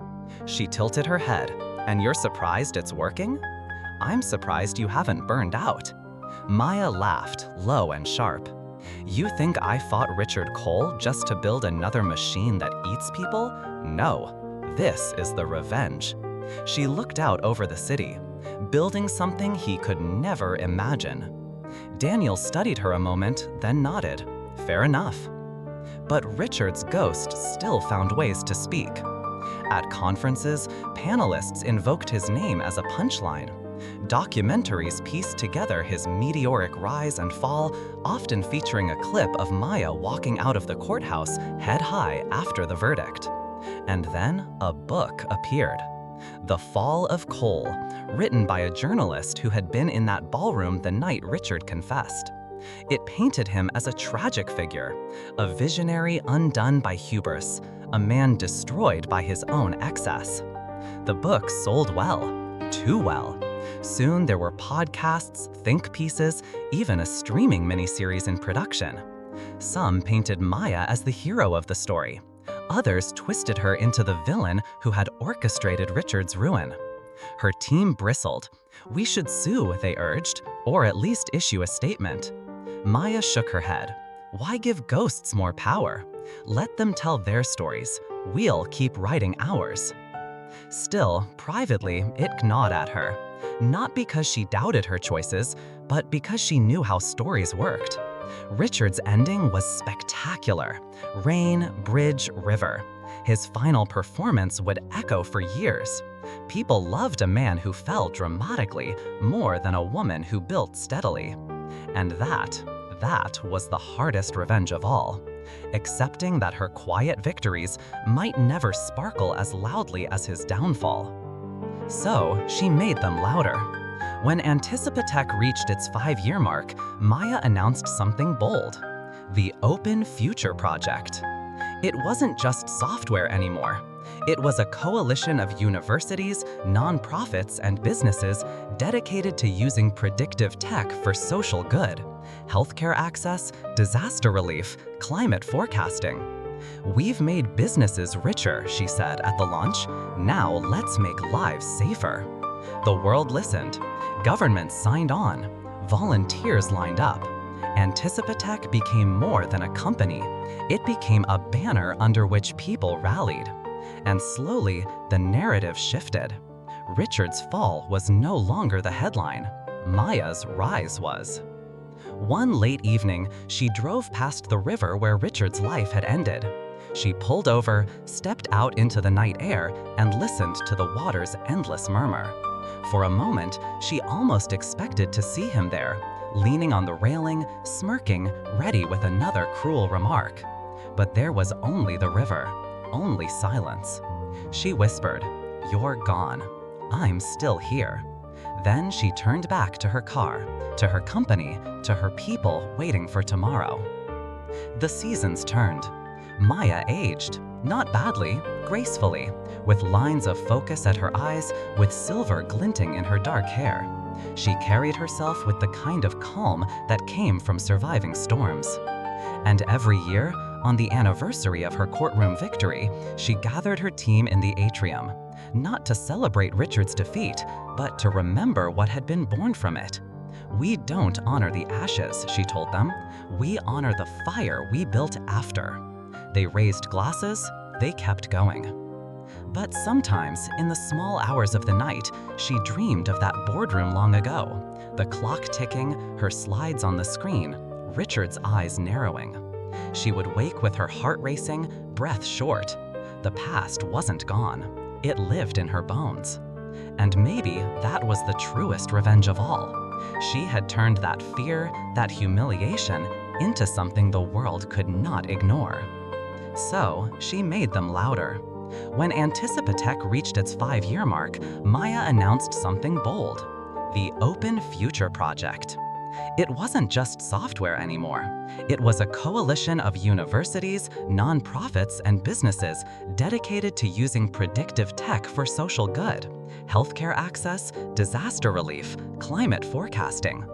She tilted her head. And you're surprised it's working? I'm surprised you haven't burned out. Maya laughed, low and sharp. You think I fought Richard Cole just to build another machine that eats people? No, this is the revenge. She looked out over the city, building something he could never imagine. Daniel studied her a moment, then nodded. Fair enough. But Richard's ghost still found ways to speak. At conferences, panelists invoked his name as a punchline. Documentaries pieced together his meteoric rise and fall, often featuring a clip of Maya walking out of the courthouse head high after the verdict. And then a book appeared. The Fall of Cole, written by a journalist who had been in that ballroom the night Richard confessed. It painted him as a tragic figure, a visionary undone by hubris, a man destroyed by his own excess. The book sold well, too well. Soon there were podcasts, think pieces, even a streaming miniseries in production. Some painted Maya as the hero of the story. Others twisted her into the villain who had orchestrated Richard's ruin. Her team bristled. We should sue, they urged, or at least issue a statement. Maya shook her head. Why give ghosts more power? Let them tell their stories. We'll keep writing ours. Still, privately, it gnawed at her. Not because she doubted her choices, but because she knew how stories worked. Richard's ending was spectacular. Rain, bridge, river. His final performance would echo for years. People loved a man who fell dramatically more than a woman who built steadily. And that was the hardest revenge of all. Accepting that her quiet victories might never sparkle as loudly as his downfall. So she made them louder. When Anticipatech reached its 5-year mark, Maya announced something bold: the Open Future Project. It wasn't just software anymore. It was a coalition of universities, nonprofits, and businesses dedicated to using predictive tech for social good: healthcare access, disaster relief, climate forecasting. We've made businesses richer, she said at the launch. Now let's make lives safer. The world listened. Governments signed on. Volunteers lined up. Anticipatech became more than a company. It became a banner under which people rallied. And slowly, the narrative shifted. Richard's fall was no longer the headline. Maya's rise was. One late evening, she drove past the river where Richard's life had ended. She pulled over, stepped out into the night air, and listened to the water's endless murmur. For a moment, she almost expected to see him there, leaning on the railing, smirking, ready with another cruel remark. But there was only the river, only silence. She whispered, "You're gone. I'm still here." Then she turned back to her car, to her company, to her people waiting for tomorrow. The seasons turned. Maya aged, not badly, gracefully, with lines of focus at her eyes, with silver glinting in her dark hair. She carried herself with the kind of calm that came from surviving storms. And every year, on the anniversary of her courtroom victory, she gathered her team in the atrium, not to celebrate Richard's defeat, but to remember what had been born from it. We don't honor the ashes, she told them. We honor the fire we built after. They raised glasses, they kept going. But sometimes, in the small hours of the night, she dreamed of that boardroom long ago. The clock ticking, her slides on the screen, Richard's eyes narrowing. She would wake with her heart racing, breath short. The past wasn't gone. It lived in her bones. And maybe that was the truest revenge of all. She had turned that fear, that humiliation, into something the world could not ignore. So she made them louder. When Anticipatech reached its 5-year mark, Maya announced something bold: the Open Future Project. It wasn't just software anymore. It was a coalition of universities, nonprofits, and businesses dedicated to using predictive tech for social good, healthcare access, disaster relief, climate forecasting.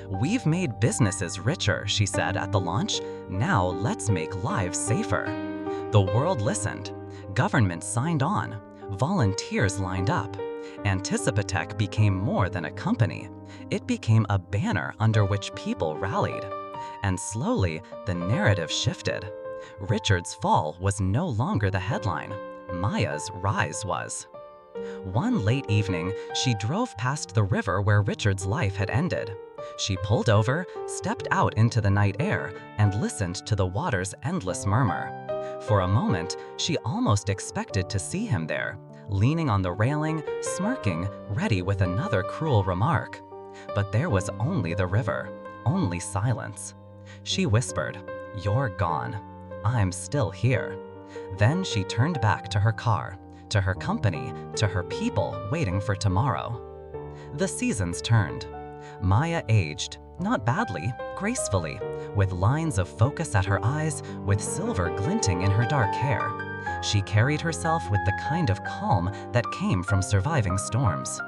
"We've made businesses richer," she said at the launch. "Now let's make lives safer." The world listened. Governments signed on. Volunteers lined up. Anticipatech became more than a company. It became a banner under which people rallied. And slowly, the narrative shifted. Richard's fall was no longer the headline. Maya's rise was. One late evening, she drove past the river where Richard's life had ended. She pulled over, stepped out into the night air, and listened to the water's endless murmur. For a moment, she almost expected to see him there, leaning on the railing, smirking, ready with another cruel remark. But there was only the river, only silence. She whispered, "You're gone. I'm still here." Then she turned back to her car, to her company, to her people waiting for tomorrow. The seasons turned. Maya aged, not badly, gracefully, with lines of focus at her eyes, with silver glinting in her dark hair. She carried herself with the kind of calm that came from surviving storms.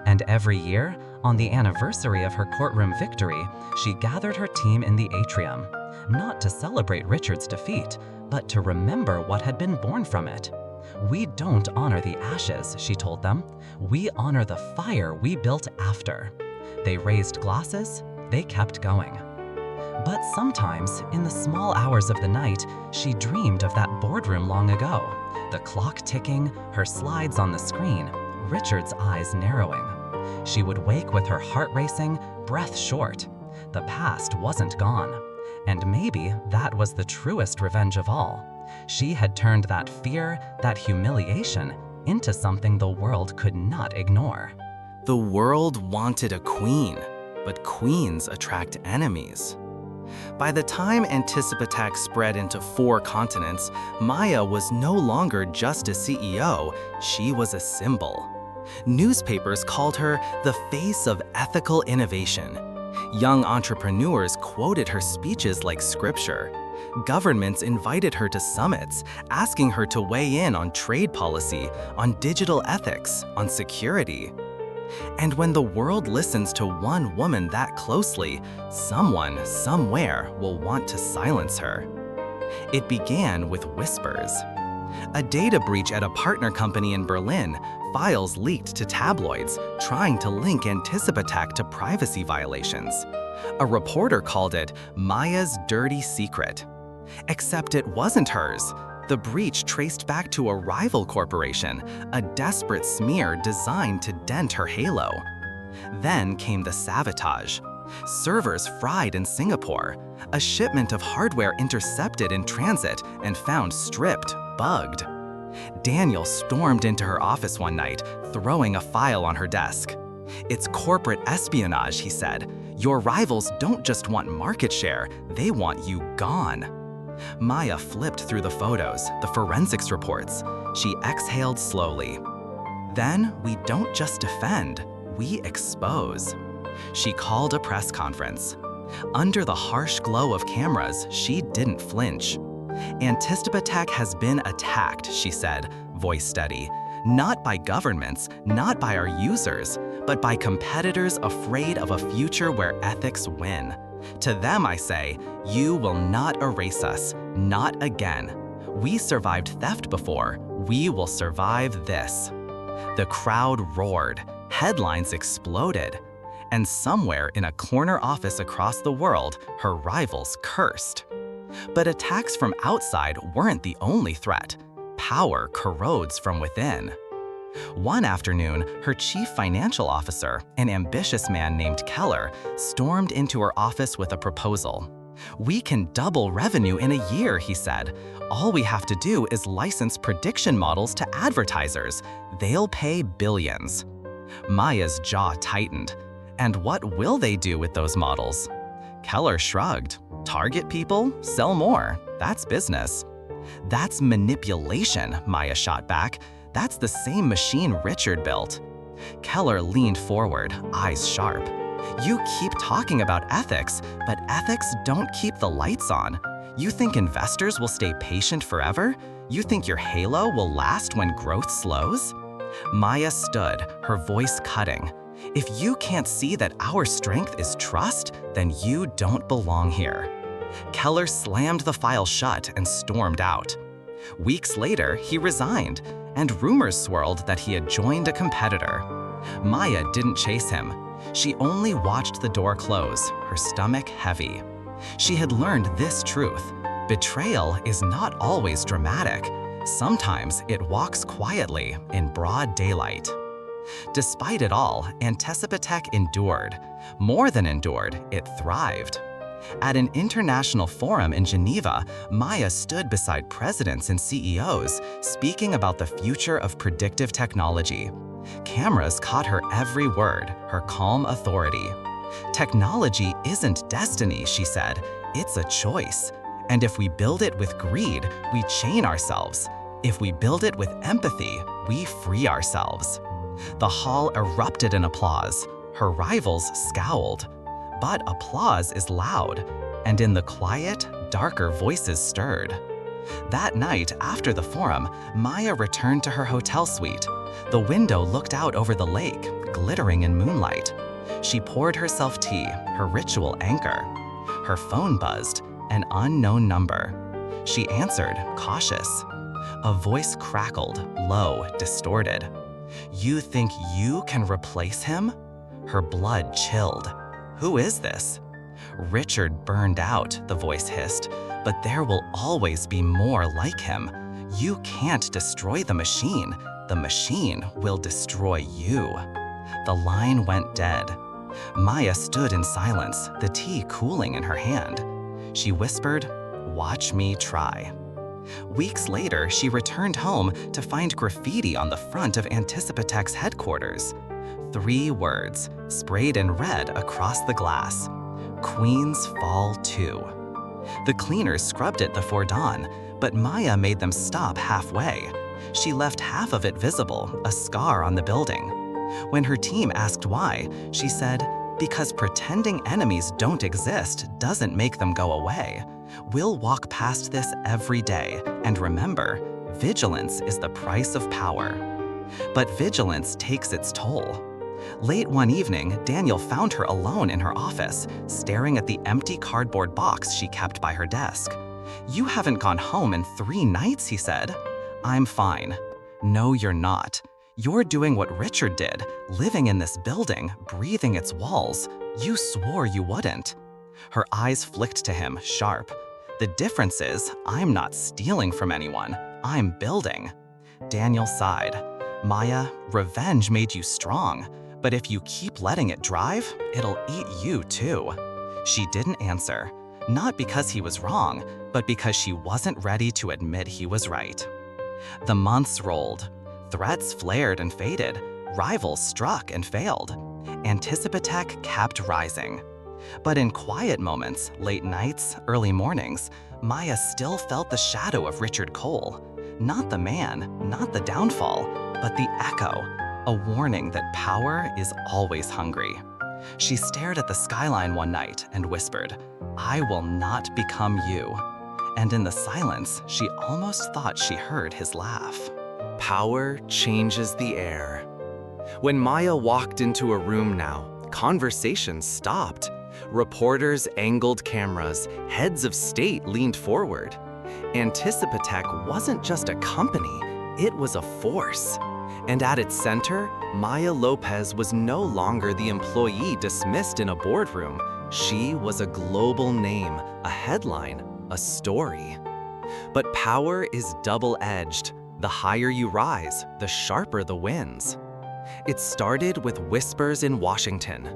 And every year, on the anniversary of her courtroom victory, she gathered her team in the atrium, not to celebrate Richard's defeat, but to remember what had been born from it. "We don't honor the ashes," she told them. "We honor the fire we built after." They raised glasses, they kept going. But sometimes, in the small hours of the night, she dreamed of that boardroom long ago, the clock ticking, her slides on the screen, Richard's eyes narrowing. She would wake with her heart racing, breath short. The past wasn't gone. And maybe that was the truest revenge of all. She had turned that fear, that humiliation, into something the world could not ignore. The world wanted a queen, but queens attract enemies. By the time Anticipatech spread into 4 continents, Maya was no longer just a CEO, she was a symbol. Newspapers called her the face of ethical innovation. Young entrepreneurs quoted her speeches like scripture. Governments invited her to summits, asking her to weigh in on trade policy, on digital ethics, on security. And when the world listens to one woman that closely, someone, somewhere will want to silence her. It began with whispers. A data breach at a partner company in Berlin, files leaked to tabloids, trying to link Anticipatech to privacy violations. A reporter called it Maya's dirty secret. Except it wasn't hers. The breach traced back to a rival corporation, a desperate smear designed to dent her halo. Then came the sabotage. Servers fried in Singapore, a shipment of hardware intercepted in transit and found stripped, bugged. Daniel stormed into her office one night, throwing a file on her desk. "It's corporate espionage," he said. "Your rivals don't just want market share, they want you gone." Maya flipped through the photos, the forensics reports. She exhaled slowly. "Then we don't just defend, we expose." She called a press conference. Under the harsh glow of cameras, she didn't flinch. "Anticipatech has been attacked," she said, voice steady. "Not by governments, not by our users, but by competitors afraid of a future where ethics win. To them I say, you will not erase us, not again. We survived theft before, we will survive this." The crowd roared, headlines exploded, and somewhere in a corner office across the world, her rivals cursed. But attacks from outside weren't the only threat. power corrodes from within. One afternoon, her chief financial officer, an ambitious man named Keller, stormed into her office with a proposal. "We can double revenue in a year," he said. "All we have to do is license prediction models to advertisers. They'll pay billions." Maya's jaw tightened. "And what will they do with those models?" Keller shrugged. "Target people, sell more. That's business." "That's manipulation," Maya shot back. "That's the same machine Richard built." Keller leaned forward, eyes sharp. "You keep talking about ethics, but ethics don't keep the lights on. You think investors will stay patient forever? You think your halo will last when growth slows?" Maya stood, her voice cutting. "If you can't see that our strength is trust, then you don't belong here." Keller slammed the file shut and stormed out. Weeks later, he resigned, and rumors swirled that he had joined a competitor. Maya didn't chase him. She only watched the door close, her stomach heavy. She had learned this truth: betrayal is not always dramatic. Sometimes it walks quietly in broad daylight. Despite it all, Anticipatech endured. More than endured, it thrived. At an international forum in Geneva, Maya stood beside presidents and CEOs, speaking about the future of predictive technology. Cameras caught her every word, her calm authority. "Technology isn't destiny," she said. "It's a choice. And if we build it with greed, we chain ourselves. If we build it with empathy, we free ourselves." The hall erupted in applause. Her rivals scowled. But applause is loud, and in the quiet, darker voices stirred. That night, after the forum, Maya returned to her hotel suite. The window looked out over the lake, glittering in moonlight. She poured herself tea, her ritual anchor. Her phone buzzed, an unknown number. She answered, cautious. A voice crackled, low, distorted. "You think you can replace him?" Her blood chilled. "Who is this?" "Richard burned out," the voice hissed, "but there will always be more like him. You can't destroy the machine. The machine will destroy you." The line went dead. Maya stood in silence, the tea cooling in her hand. She whispered, "Watch me try." Weeks later, she returned home to find graffiti on the front of Anticipatech's headquarters. 3 words, sprayed in red across the glass: "Queens fall too." The cleaners scrubbed it before dawn, but Maya made them stop halfway. She left half of it visible, a scar on the building. When her team asked why, she said, "Because pretending enemies don't exist doesn't make them go away. We'll walk past this every day, and remember, vigilance is the price of power." But vigilance takes its toll. Late one evening, Daniel found her alone in her office, staring at the empty cardboard box she kept by her desk. "You haven't gone home in 3 nights," he said. "I'm fine." "No, you're not. You're doing what Richard did, living in this building, breathing its walls. You swore you wouldn't." Her eyes flicked to him, sharp. "The difference is, I'm not stealing from anyone. I'm building." Daniel sighed. "Maya, revenge made you strong. But if you keep letting it drive, it'll eat you too." She didn't answer, not because he was wrong, but because she wasn't ready to admit he was right. The months rolled. Threats flared and faded. Rivals struck and failed. Anticipatech kept rising. But in quiet moments, late nights, early mornings, Maya still felt the shadow of Richard Cole. Not the man, not the downfall, but the echo. A warning that power is always hungry. She stared at the skyline one night and whispered, "I will not become you." And in the silence, she almost thought she heard his laugh. Power changes the air. When Maya walked into a room now, conversations stopped. Reporters angled cameras, heads of state leaned forward. Anticipatech wasn't just a company, it was a force. And at its center, Maya Lopez was no longer the employee dismissed in a boardroom. She was a global name, a headline, a story. But power is double-edged. The higher you rise, the sharper the winds. It started with whispers in Washington.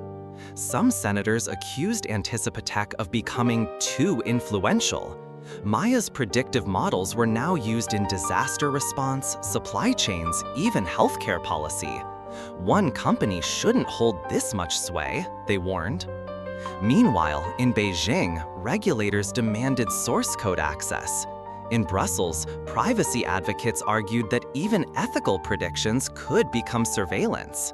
Some senators accused Anticipatech of becoming too influential. Maya's predictive models were now used in disaster response, supply chains, even healthcare policy. One company shouldn't hold this much sway, they warned. Meanwhile, in Beijing, regulators demanded source code access. In Brussels, privacy advocates argued that even ethical predictions could become surveillance.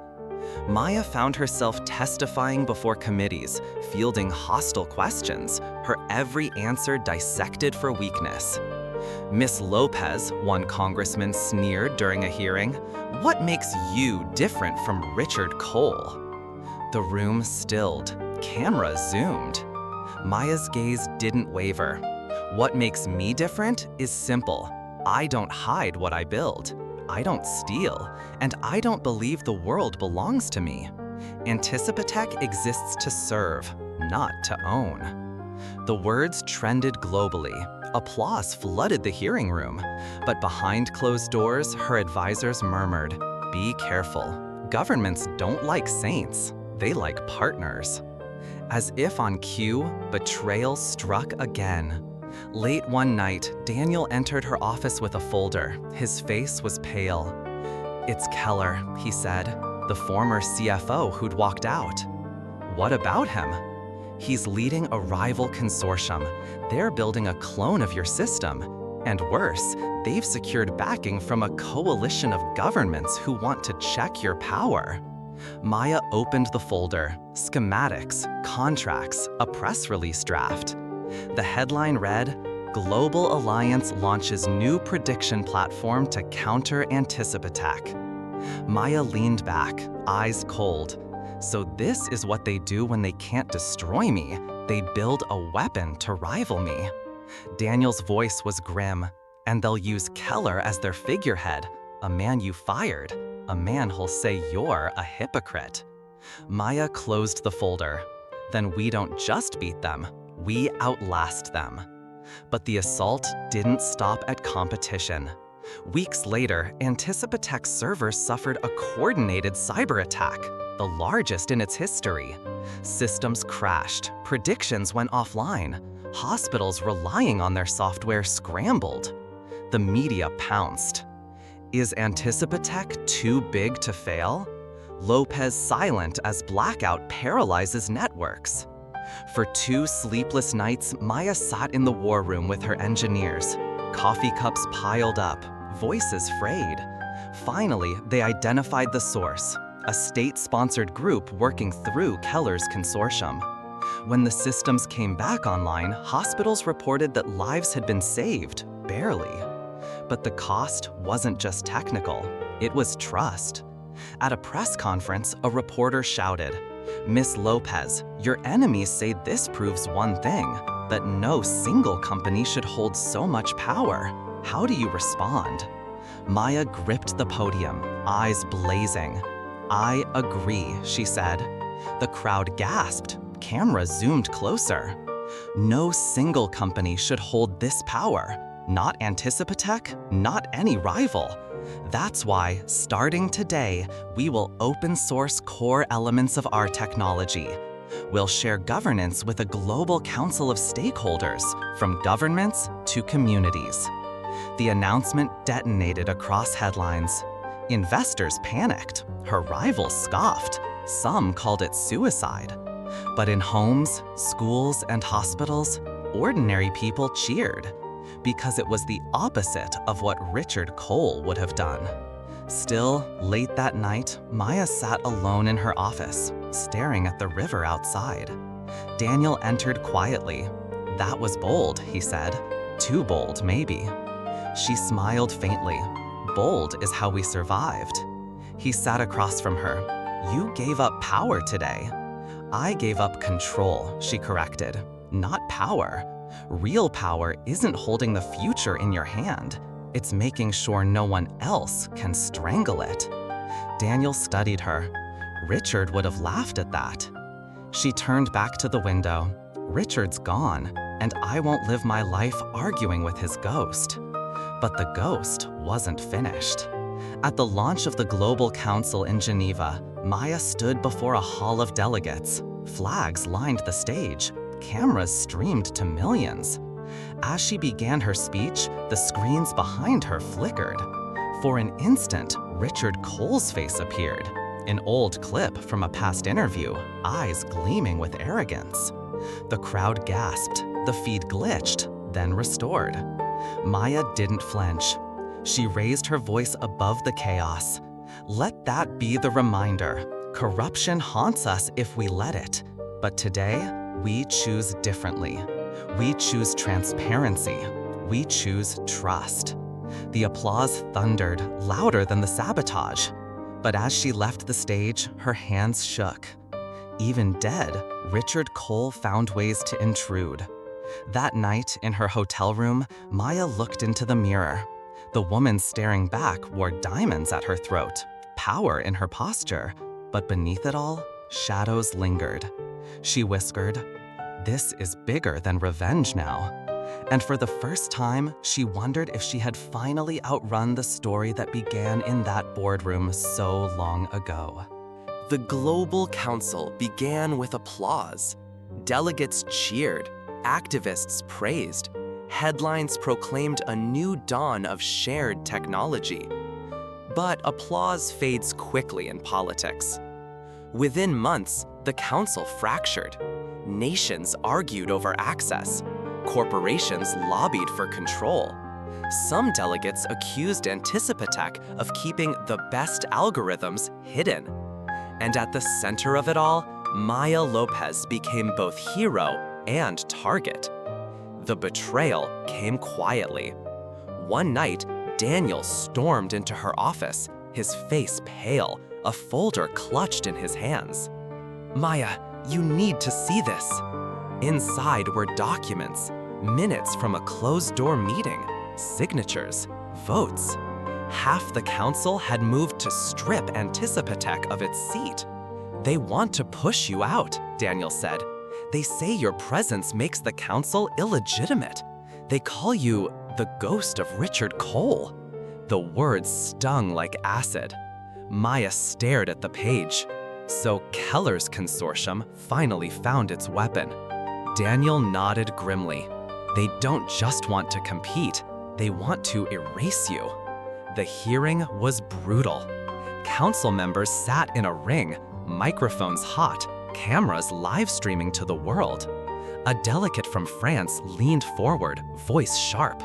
Maya found herself testifying before committees, fielding hostile questions, her every answer dissected for weakness. Miss Lopez, one congressman sneered during a hearing, "What makes you different from Richard Cole?" The room stilled. Cameras zoomed. Maya's gaze didn't waver. "What makes me different is simple. I don't hide what I build. I don't steal, and I don't believe the world belongs to me. Anticipatech exists to serve, not to own." The words trended globally. Applause flooded the hearing room, but behind closed doors, her advisors murmured, "Be careful. Governments don't like saints, they like partners." As if on cue, betrayal struck again. Late one night, Daniel entered her office with a folder. His face was pale. "It's Keller," he said, "the former CFO who'd walked out." "What about him?" "He's leading a rival consortium. They're building a clone of your system. And worse, they've secured backing from a coalition of governments who want to check your power." Maya opened the folder. Schematics, contracts, a press release draft. The headline read, "Global Alliance launches new prediction platform to counter Anticipatech." Maya leaned back, eyes cold. "So this is what they do when they can't destroy me. They build a weapon to rival me." Daniel's voice was grim. "And they'll use Keller as their figurehead, a man you fired, a man who'll say you're a hypocrite." Maya closed the folder. "Then we don't just beat them, we outlast them." But the assault didn't stop at competition. Weeks later, Anticipatech's servers suffered a coordinated cyber attack, the largest in its history. Systems crashed, predictions went offline, hospitals relying on their software scrambled. The media pounced. Is Anticipatech too big to fail? Lopez silent as blackout paralyzes networks. For 2 sleepless nights, Maya sat in the war room with her engineers. Coffee cups piled up, voices frayed. Finally, they identified the source, a state-sponsored group working through Keller's consortium. When the systems came back online, hospitals reported that lives had been saved, barely. But the cost wasn't just technical, it was trust. At a press conference, a reporter shouted, "Miss Lopez, your enemies say this proves one thing, that no single company should hold so much power. How do you respond?" Maya gripped the podium, eyes blazing. "I agree," she said. The crowd gasped. Cameras zoomed closer. No single company should hold this power. Not Anticipatech, not any rival. That's why, starting today, we will open source core elements of our technology. We'll share governance with a global council of stakeholders, from governments to communities. The announcement detonated across headlines. Investors panicked. Her rivals scoffed. Some called it suicide. But in homes, schools, and hospitals, ordinary people cheered, because it was the opposite of what Richard Cole would have done. Still, late that night, Maya sat alone in her office, staring at the river outside. Daniel entered quietly. "That was bold," he said. "Too bold, maybe." She smiled faintly. "Bold is how we survived." He sat across from her. "You gave up power today." "I gave up control," she corrected. "Not power. Real power isn't holding the future in your hand. It's making sure no one else can strangle it." Daniel studied her. Richard would have laughed at that. She turned back to the window. "Richard's gone, and I won't live my life arguing with his ghost." But the ghost wasn't finished. At the launch of the Global Council in Geneva, Maya stood before a hall of delegates. Flags lined the stage. Cameras streamed to millions. As she began her speech, the screens behind her flickered. For an instant, Richard Cole's face appeared. An old clip from a past interview, eyes gleaming with arrogance. The crowd gasped. The feed glitched, then restored. Maya didn't flinch. She raised her voice above the chaos. Let that be the reminder. Corruption haunts us if we let it. But today, we choose differently. We choose transparency. We choose trust. The applause thundered, louder than the sabotage. But as she left the stage, her hands shook. Even dead, Richard Cole found ways to intrude. That night, in her hotel room, Maya looked into the mirror. The woman staring back wore diamonds at her throat, power in her posture, but beneath it all, shadows lingered. She whispered, "This is bigger than revenge now." And for the first time, she wondered if she had finally outrun the story that began in that boardroom so long ago. The Global Council began with applause. Delegates cheered, activists praised. Headlines proclaimed a new dawn of shared technology. But applause fades quickly in politics. Within months, the council fractured. Nations argued over access. Corporations lobbied for control. Some delegates accused Anticipatech of keeping the best algorithms hidden. And at the center of it all, Maya Lopez became both hero and target. The betrayal came quietly. One night, Daniel stormed into her office, his face pale, a folder clutched in his hands. "Maya, you need to see this." Inside were documents, minutes from a closed-door meeting, signatures, votes. Half the council had moved to strip Anticipatech of its seat. "They want to push you out," Daniel said. "They say your presence makes the council illegitimate. They call you the ghost of Richard Cole." The words stung like acid. Maya stared at the page. So Keller's consortium finally found its weapon. Daniel nodded grimly. "They don't just want to compete, they want to erase you." The hearing was brutal. Council members sat in a ring, microphones hot, cameras live streaming to the world. A delegate from France leaned forward, voice sharp.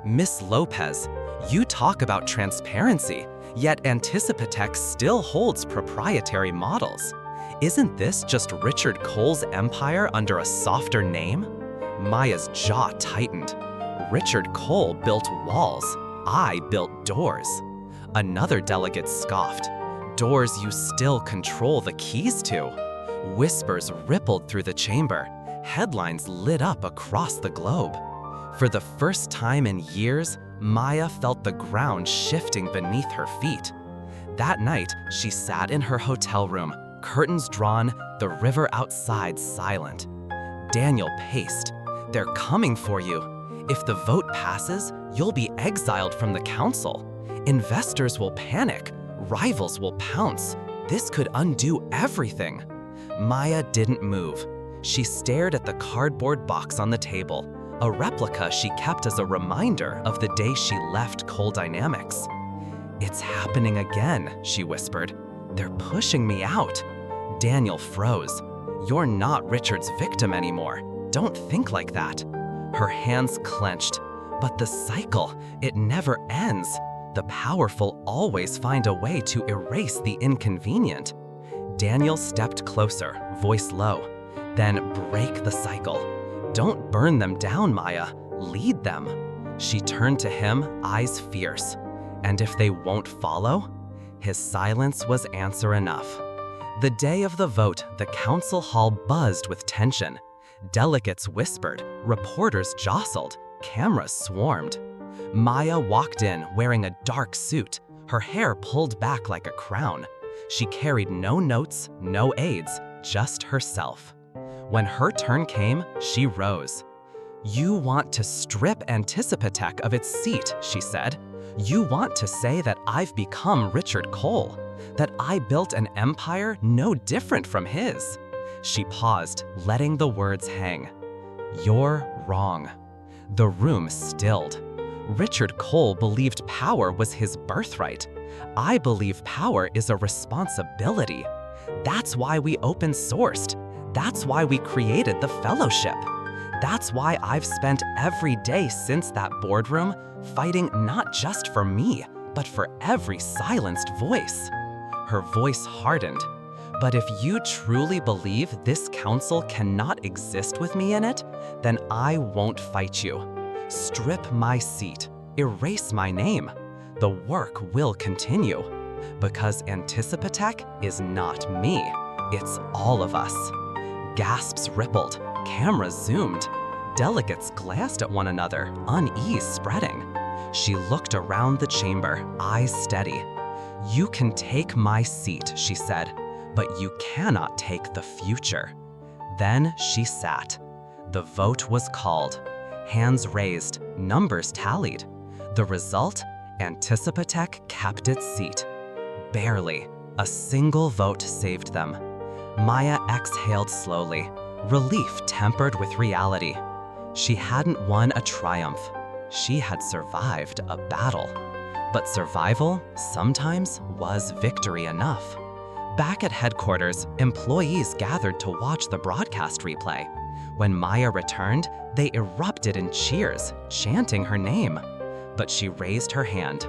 "Miss Lopez, you talk about transparency, yet Anticipatech still holds proprietary models. Isn't this just Richard Cole's empire under a softer name?" Maya's jaw tightened. "Richard Cole built walls. I built doors." Another delegate scoffed. "Doors you still control the keys to." Whispers rippled through the chamber. Headlines lit up across the globe. For the first time in years, Maya felt the ground shifting beneath her feet. That night, she sat in her hotel room, curtains drawn, the river outside silent. Daniel paced. "They're coming for you. If the vote passes, you'll be exiled from the council. Investors will panic. Rivals will pounce. This could undo everything." Maya didn't move. She stared at the cardboard box on the table, a replica she kept as a reminder of the day she left Cole Dynamics. "It's happening again," she whispered. "They're pushing me out." Daniel froze. "You're not Richard's victim anymore. Don't think like that." Her hands clenched. But the cycle, it never ends. The powerful always find a way to erase the inconvenient. Daniel stepped closer, voice low. "Then break the cycle. Don't burn them down, Maya. Lead them." She turned to him, eyes fierce. "And if they won't follow?" His silence was answer enough. The day of the vote, the council hall buzzed with tension. Delegates whispered, reporters jostled, cameras swarmed. Maya walked in wearing a dark suit, her hair pulled back like a crown. She carried no notes, no aides, just herself. When her turn came, she rose. "You want to strip Anticipatech of its seat," she said. "You want to say that I've become Richard Cole, that I built an empire no different from his." She paused, letting the words hang. "You're wrong." The room stilled. Richard Cole believed power was his birthright. I believe power is a responsibility. That's why we open sourced. That's why we created the fellowship. That's why I've spent every day since that boardroom fighting not just for me, but for every silenced voice. Her voice hardened. "But if you truly believe this council cannot exist with me in it, then I won't fight you. Strip my seat, erase my name. The work will continue. Because Anticipatech is not me, it's all of us." Gasps rippled, cameras zoomed. Delegates glanced at one another, unease spreading. She looked around the chamber, eyes steady. "You can take my seat," she said, "but you cannot take the future." Then she sat. The vote was called. Hands raised, numbers tallied. The result? Anticipatech kept its seat. Barely. A single vote saved them. Maya exhaled slowly, relief tempered with reality. She hadn't won a triumph. She had survived a battle. But survival sometimes was victory enough. Back at headquarters, employees gathered to watch the broadcast replay. When Maya returned, they erupted in cheers, chanting her name. But she raised her hand.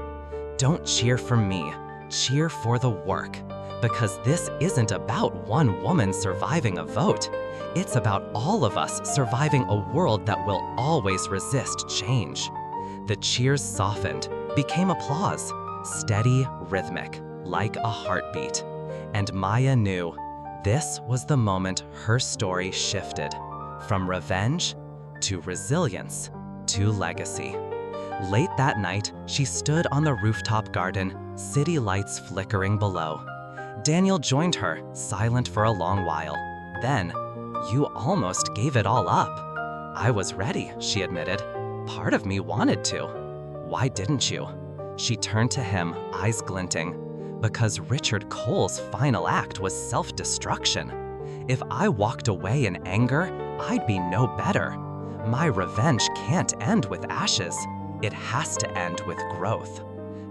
"Don't cheer for me, cheer for the work. Because this isn't about one woman surviving a vote. It's about all of us surviving a world that will always resist change." The cheers softened, became applause, steady, rhythmic, like a heartbeat. And Maya knew this was the moment her story shifted from revenge to resilience to legacy. Late that night, she stood on the rooftop garden, city lights flickering below. Daniel joined her, silent for a long while. Then, "You almost gave it all up." "I was ready," she admitted. "Part of me wanted to." "Why didn't you?" She turned to him, eyes glinting. "Because Richard Cole's final act was self-destruction. If I walked away in anger, I'd be no better. My revenge can't end with ashes. It has to end with growth."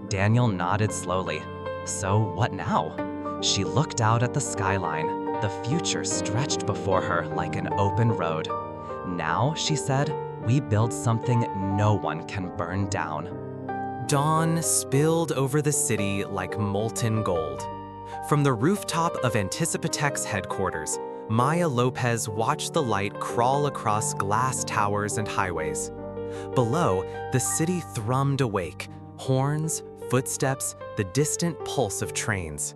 Daniel nodded slowly. "So what now?" She looked out at the skyline. The future stretched before her like an open road. "Now," she said, "we build something no one can burn down." Dawn spilled over the city like molten gold. From the rooftop of Anticipatech's headquarters, Maya Lopez watched the light crawl across glass towers and highways. Below, the city thrummed awake, horns, footsteps, the distant pulse of trains.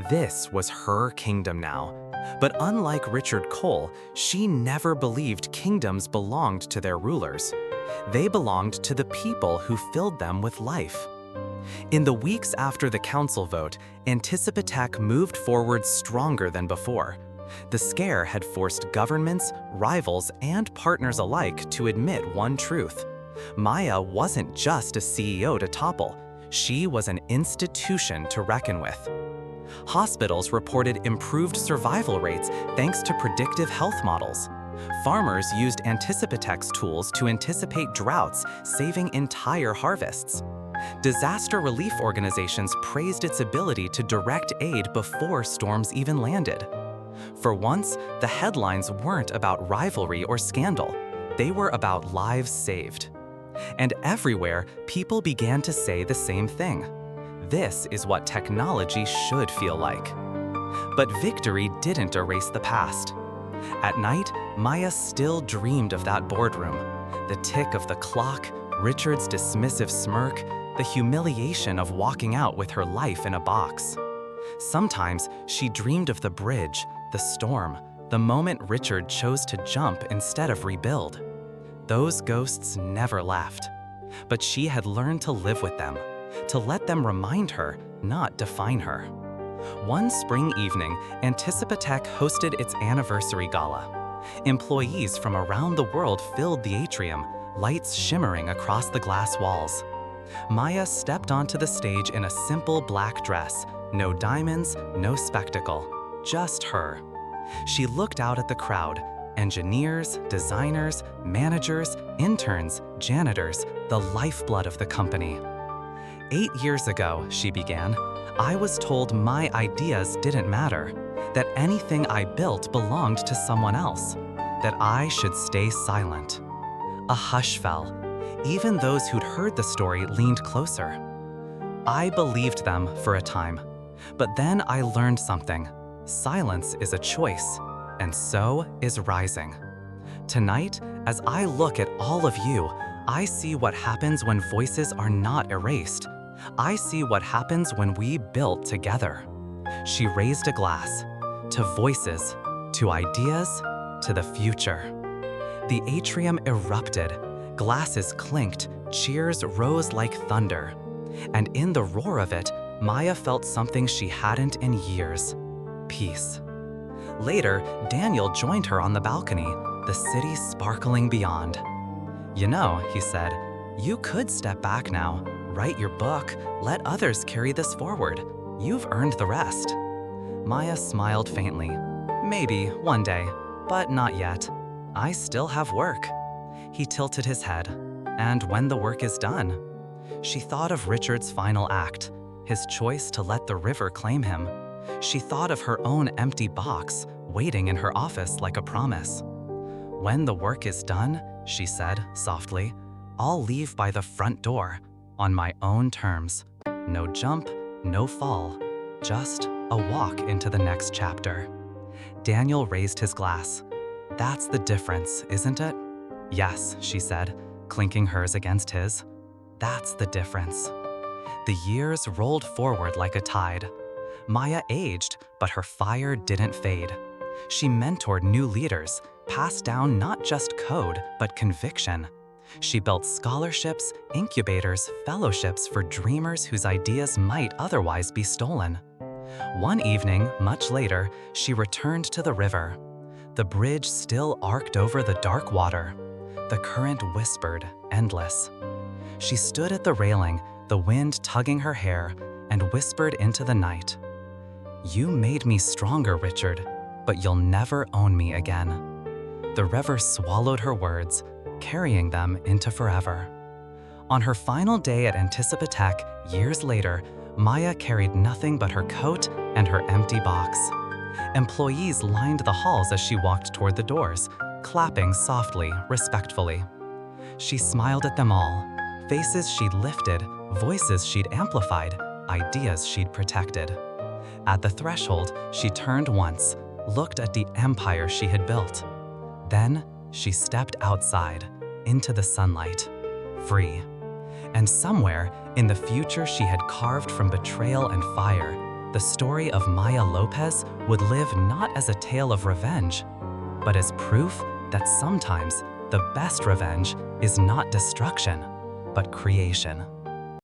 This was her kingdom now. But unlike Richard Cole, she never believed kingdoms belonged to their rulers. They belonged to the people who filled them with life. In the weeks after the council vote, Anticipatech moved forward stronger than before. The scare had forced governments, rivals, and partners alike to admit one truth. Maya wasn't just a CEO to topple. She was an institution to reckon with. Hospitals reported improved survival rates thanks to predictive health models. Farmers used Anticipatech's tools to anticipate droughts, saving entire harvests. Disaster relief organizations praised its ability to direct aid before storms even landed. For once, the headlines weren't about rivalry or scandal. They were about lives saved. And everywhere, people began to say the same thing. This is what technology should feel like. But victory didn't erase the past. At night, Maya still dreamed of that boardroom. The tick of the clock, Richard's dismissive smirk, the humiliation of walking out with her life in a box. Sometimes she dreamed of the bridge, the storm, the moment Richard chose to jump instead of rebuild. Those ghosts never left. But she had learned to live with them, to let them remind her, not define her. One spring evening, Anticipatech hosted its anniversary gala. Employees from around the world filled the atrium, lights shimmering across the glass walls. Maya stepped onto the stage in a simple black dress, no diamonds, no spectacle, just her. She looked out at the crowd, engineers, designers, managers, interns, janitors, the lifeblood of the company. 8 years ago, she began, I was told my ideas didn't matter, that anything I built belonged to someone else, that I should stay silent. A hush fell. Even those who'd heard the story leaned closer. I believed them for a time, but then I learned something. Silence is a choice, and so is rising. Tonight, as I look at all of you, I see what happens when voices are not erased. I see what happens when we build together. She raised a glass, to voices, to ideas, to the future. The atrium erupted, glasses clinked, cheers rose like thunder. And in the roar of it, Maya felt something she hadn't in years: peace. Later, Daniel joined her on the balcony, the city sparkling beyond. You know, he said, you could step back now, write your book, let others carry this forward. You've earned the rest. Maya smiled faintly. Maybe, one day, but not yet. I still have work. He tilted his head. And when the work is done? She thought of Richard's final act, his choice to let the river claim him. She thought of her own empty box, waiting in her office like a promise. When the work is done, she said softly, I'll leave by the front door, on my own terms. No jump, no fall, just a walk into the next chapter. Daniel raised his glass. That's the difference, isn't it? Yes, she said, clinking hers against his. That's the difference. The years rolled forward like a tide. Maya aged, but her fire didn't fade. She mentored new leaders, passed down not just code, but conviction. She built scholarships, incubators, fellowships for dreamers whose ideas might otherwise be stolen. One evening, much later, she returned to the river. The bridge still arced over the dark water. The current whispered, endless. She stood at the railing, the wind tugging her hair, and whispered into the night. You made me stronger, Richard, but you'll never own me again. The river swallowed her words, carrying them into forever. On her final day at Anticipatech, years later, Maya carried nothing but her coat and her empty box. Employees lined the halls as she walked toward the doors, clapping softly, respectfully. She smiled at them all, faces she'd lifted, voices she'd amplified, ideas she'd protected. At the threshold, she turned once, looked at the empire she had built. Then she stepped outside, into the sunlight, free. And somewhere, in the future she had carved from betrayal and fire, the story of Maya Lopez would live not as a tale of revenge, but as proof that sometimes the best revenge is not destruction, but creation.